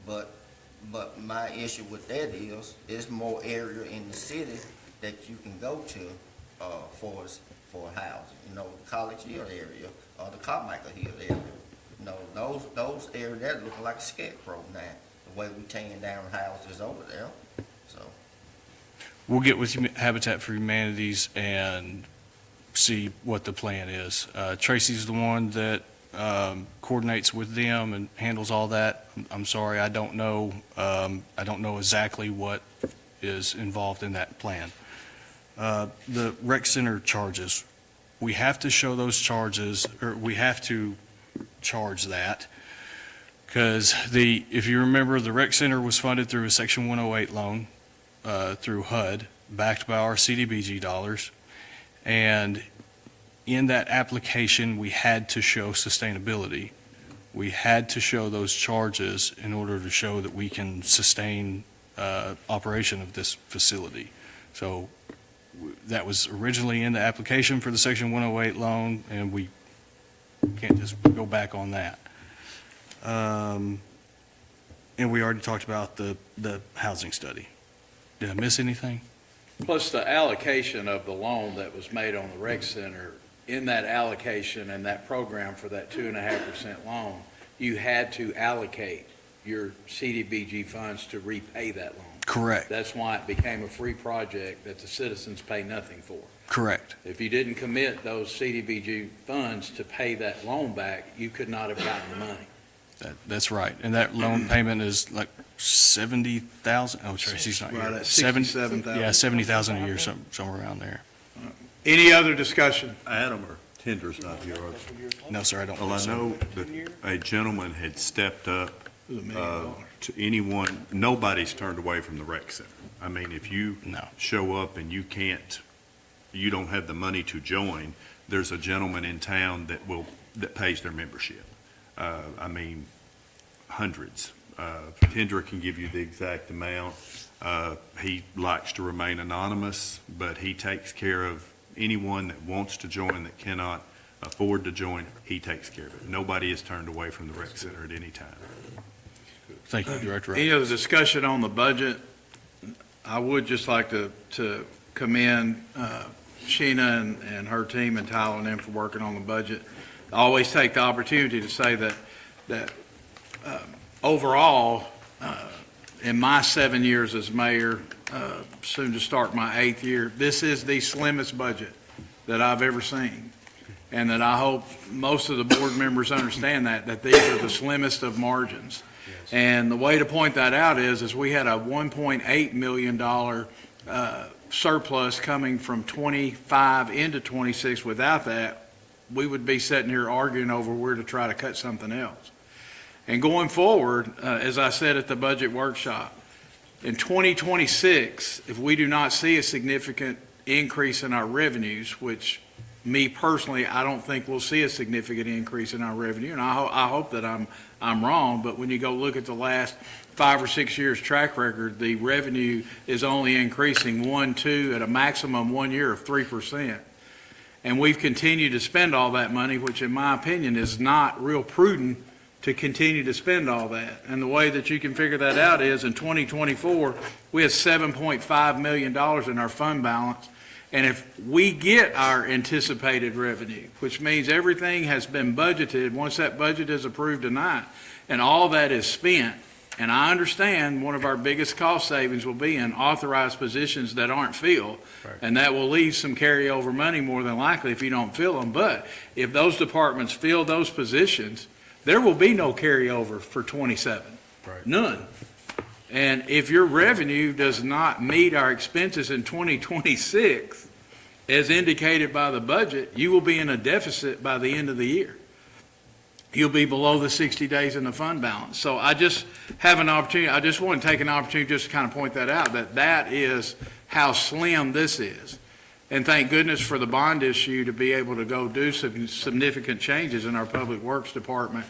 But my issue with that is, there's more area in the city that you can go to for housing. You know, the College Hill area or the Carmichael Hill area. You know, those areas that look like a scarecrow now, the way we tearing down houses over there, so. We'll get with Habitat for Humanities and see what the plan is. Tracy's the one that coordinates with them and handles all that. I'm sorry, I don't know exactly what is involved in that plan. The rec center charges, we have to show those charges, or we have to charge that, because if you remember, the rec center was funded through a Section 108 loan through HUD, backed by our CDBG dollars, and in that application, we had to show sustainability. We had to show those charges in order to show that we can sustain operation of this facility. So that was originally in the application for the Section 108 loan, and we can't just go back on that. And we already talked about the housing study. Did I miss anything? Plus the allocation of the loan that was made on the rec center, in that allocation and that program for that 2.5% loan, you had to allocate your CDBG funds to repay that loan. Correct. That's why it became a free project that the citizens pay nothing for. Correct. If you didn't commit those CDBG funds to pay that loan back, you could not have gotten the money. That's right. And that loan payment is like 70,000. Oh, Tracy's not Right here. at 67,000. Yeah, 70,000 a year, somewhere around there. Any other discussion? Adam or Tinder's not here, are they? No, sir, I don't. Well, I think so. know that a gentleman had stepped up to anyone, nobody's turned away from the rec center. I mean, if you No. show up and you don't have the money to join, there's a gentleman in town that pays their membership. I mean, hundreds. Tinder can give you the exact amount. He likes to remain anonymous, but he takes care of anyone that wants to join that cannot afford to join, he takes care of it. Nobody is turned away from the rec center at any time. Thank you, Director. Any other discussion on the budget? I would just like to commend Sheena and her team and Tyler and them for working on the budget. I always take the opportunity to say that overall, in my 7 years as mayor, soon to start my 8th year, this is the slimmest budget that I've ever seen. And that I hope most of the board members understand that these are the slimmest of margins. And the way to point that out is we had a $1.8 million surplus coming from 25 into 26. Without that, we would be sitting here arguing over where to try to cut something else. And going forward, as I said at the budget workshop, in 2026, if we do not see a significant increase in our revenues, which me personally, I don't think we'll see a significant increase in our revenue, and I hope that I'm wrong, but when you go look at the last 5 or 6 years track record, the revenue is only increasing 1, 2, at a maximum 1 year of 3%. And we've continued to spend all that money, which in my opinion is not real prudent to continue to spend all that. And the way that you can figure that out is in 2024, we have $7.5 million in our fund balance. And if we get our anticipated revenue, which means everything has been budgeted, once that budget is approved tonight, and all that is spent, and I understand one of our biggest cost savings will be in authorized positions that aren't filled, and that will leave some carryover money more than likely if you don't fill them. But if those departments fill those positions, there will be no carryover for 27. None. And if your revenue does not meet our expenses in 2026, as indicated by the budget, you will be in a deficit by the end of the year. You'll be below the 60 days in the fund balance. So I just have an opportunity, I just want to take an opportunity just to kind of point that out, that is how slim this is. And thank goodness for the bond issue to be able to go do some significant changes in our public works department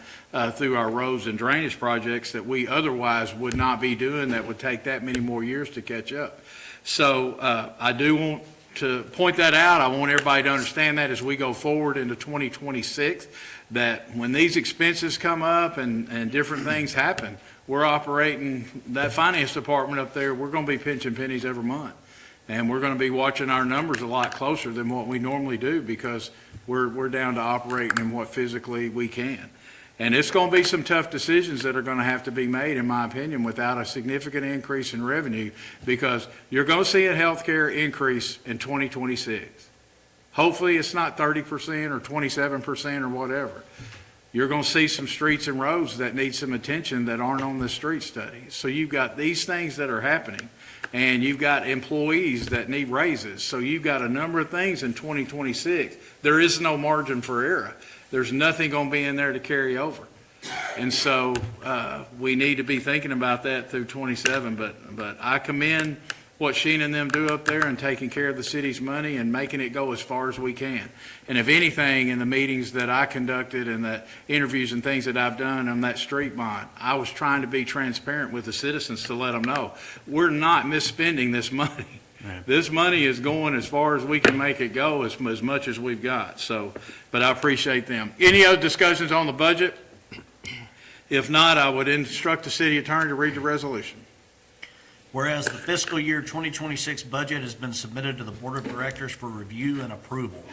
through our roads and drainage projects that we otherwise would not be doing, that would take that many more years to catch up. So I do want to point that out. I want everybody to understand that as we go forward into 2026, that when these expenses come up and different things happen, we're operating that finance department up there, we're going to be pinching pennies every month. And we're going to be watching our numbers a lot closer than what we normally do, because we're down to operating in what physically we can. And it's going to be some tough decisions that are going to have to be made, in my opinion, without a significant increase in revenue, because you're going to see a healthcare increase in 2026. Hopefully it's not 30% or 27% or whatever. You're going to see some streets and roads that need some attention that aren't on the street study. So you've got these things that are happening. And you've got employees that need raises. So you've got a number of things in 2026. There is no margin for error. There's nothing going to be in there to carry over. And so we need to be thinking about that through 27. But I commend what Sheena and them do up there and taking care of the city's money and making it go as far as we can. And if anything, in the meetings that I conducted and the interviews and things that I've done on that street bond, I was trying to be transparent with the citizens to let them know, we're not misspending this money. This money is going as far as we can make it go, as much as we've got. So, but I appreciate them. Any other discussions on the budget? If not, I would instruct the city attorney to read the resolution. Whereas the fiscal year 2026 budget has been submitted to the Board of Directors for review and approval.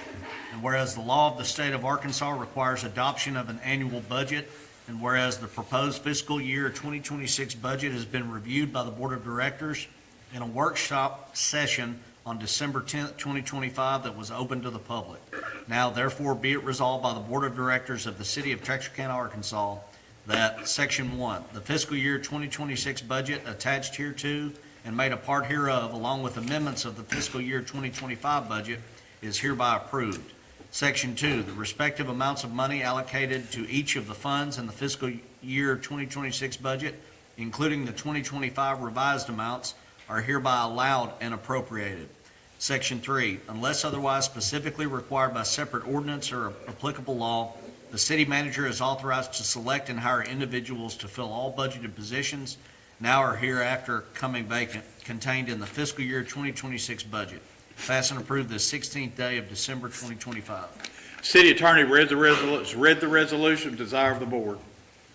And whereas the law of the state of Arkansas requires adoption of an annual budget, and whereas the proposed fiscal year 2026 budget has been reviewed by the Board of Directors in a workshop session on December 10th, 2025 that was open to the public. Now therefore be it resolved by the Board of Directors of the City of Texarkana, Arkansas, that Section 1, the fiscal year 2026 budget attached hereto and made a part hereof, along with amendments of the fiscal year 2025 budget, is hereby approved. Section 2, the respective amounts of money allocated to each of the funds in the fiscal year 2026 budget, including the 2025 revised amounts, are hereby allowed and appropriated. Section 3, unless otherwise specifically required by separate ordinance or applicable law, the city manager is authorized to select and hire individuals to fill all budgeted positions now or hereafter coming vacant contained in the fiscal year 2026 budget. Pass and approve the 16th day of December 2025. City Attorney read the resolution, desire of the board.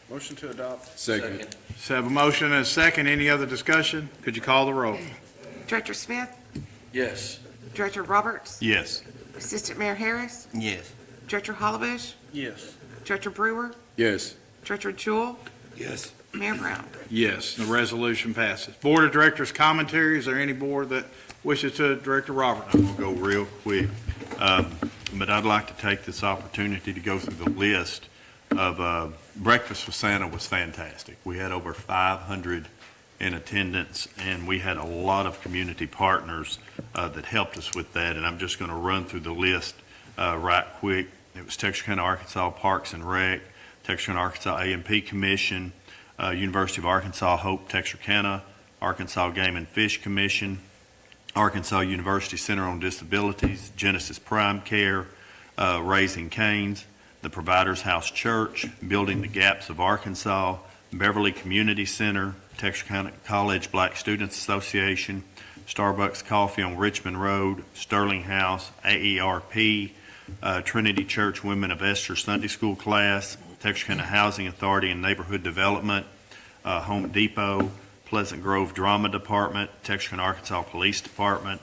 Motion to adopt. Second. So have a motion and a second. Any other discussion? Could you call the roll? Director Smith, Yes. Director Roberts, Yes. Assistant Mayor Harris, Yes. Director Hollobush, Yes. Director Brewer, Yes. Director Jewell, Yes. Mayor Brown. Yes, the resolution passes. Board of Directors commentary, is there any board that wishes to, Director Roberts? I'm going to go real quick. But I'd like to take this opportunity to go through the list of, Breakfast with Santa was fantastic. We had over 500 in attendance, and we had a lot of community partners that helped us with that. And I'm just going to run through the list right quick. It was Texarkana, Arkansas Parks and Rec, Texarkana, Arkansas A&P Commission, University of Arkansas Hope Texarkana, Arkansas Game and Fish Commission, Arkansas University Center on Disabilities, Genesis Prime Care, Raising Cane's, the Providers House Church, Building the Gaps of Arkansas, Beverly Community Center, Texarkana College Black Students Association, Starbucks Coffee on Richmond Road, Sterling House, AERP, Trinity Church Women of Esther Sunday School class, Texarkana Housing Authority and Neighborhood Development, Home Depot, Pleasant Grove Drama Department, Texarkana, Arkansas Police Department,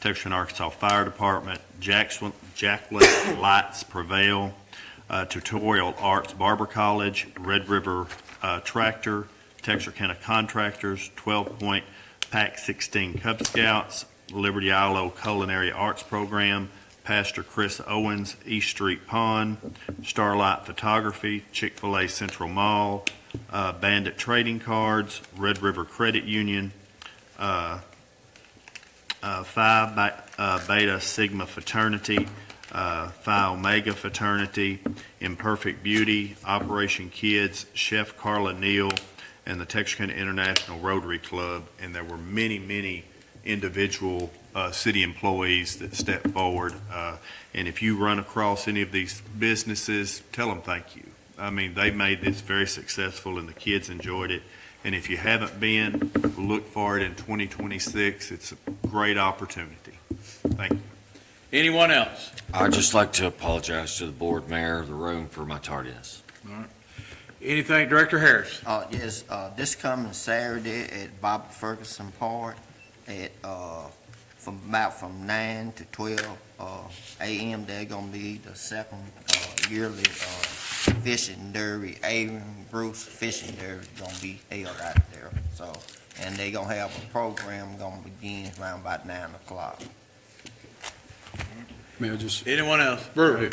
Texarkana, Arkansas Fire Department, Jacqueline Lights Prevail, Tutorial Arts Barber College, Red River Tractor, Texarkana Contractors, 12 Point Pac 16 Cub Scouts, Liberty Isle Culinary Arts Program, Pastor Chris Owens, East Street Pond, Starlight Photography, Chick-fil-A Central Mall, Bandit Trading Cards, Red River Credit Union, Phi Beta Sigma Fraternity, Phi Omega Fraternity, Imperfect Beauty, Operation Kids, Chef Carla Neal, and the Texarkana International Rotary Club. And there were many, many individual city employees that stepped forward. And if you run across any of these businesses, tell them thank you. I mean, they made this very successful, and the kids enjoyed it. And if you haven't been, look for it in 2026. It's a great opportunity. Thank you. Anyone else? I'd just like to apologize to the board, mayor, the room for my tardiness. Anything, Director Harris? Yes, this coming Saturday at Bob Ferguson Park at, from 9 to 12 a.m. They're gonna be the second yearly fishing derby. Aaron Bruce Fishing Derby gonna be held out there. So, and they gonna have a program gonna begin around about 9 o'clock. Mayor, just, Anyone else? Brewer?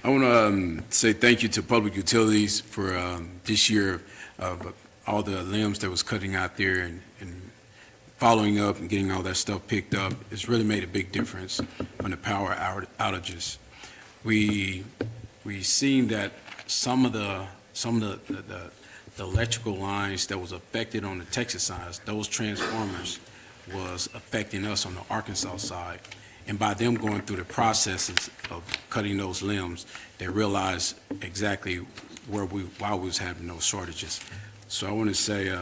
I want to say thank you to Public Utilities for this year, all the limbs that was cutting out there and following up and getting all that stuff picked up. It's really made a big difference on the power outages. We seen that some of the electrical lines that was affected on the Texas side, those transformers was affecting us on the Arkansas side. And by them going through the processes of cutting those limbs, they realized exactly why we was having those shortages. So I want to say,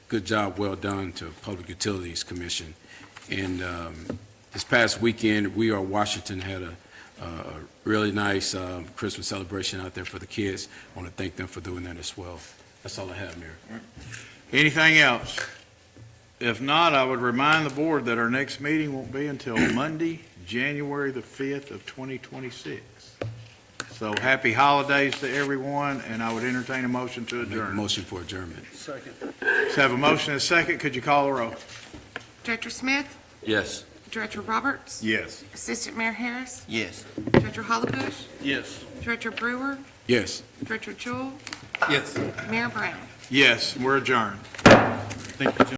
good job, well done to Public Utilities Commission. And this past weekend, We Are Washington had a really nice Christmas celebration out there for the kids. I want to thank them for doing that as well. That's all I have, Mayor. Anything else? If not, I would remind the board that our next meeting won't be until Monday, January the 5th of 2026. So happy holidays to everyone, and I would entertain a motion to Make a adjourn. motion for adjournment. Second. So have a motion and a second. Could you call the roll? Director Smith, Yes. Director Roberts, Yes. Assistant Mayor Harris, Yes. Director Hollobush, Yes. Director Brewer, Yes. Director Jewell, Yes. Mayor Brown. Yes, we're adjourned. Thank you, Jim.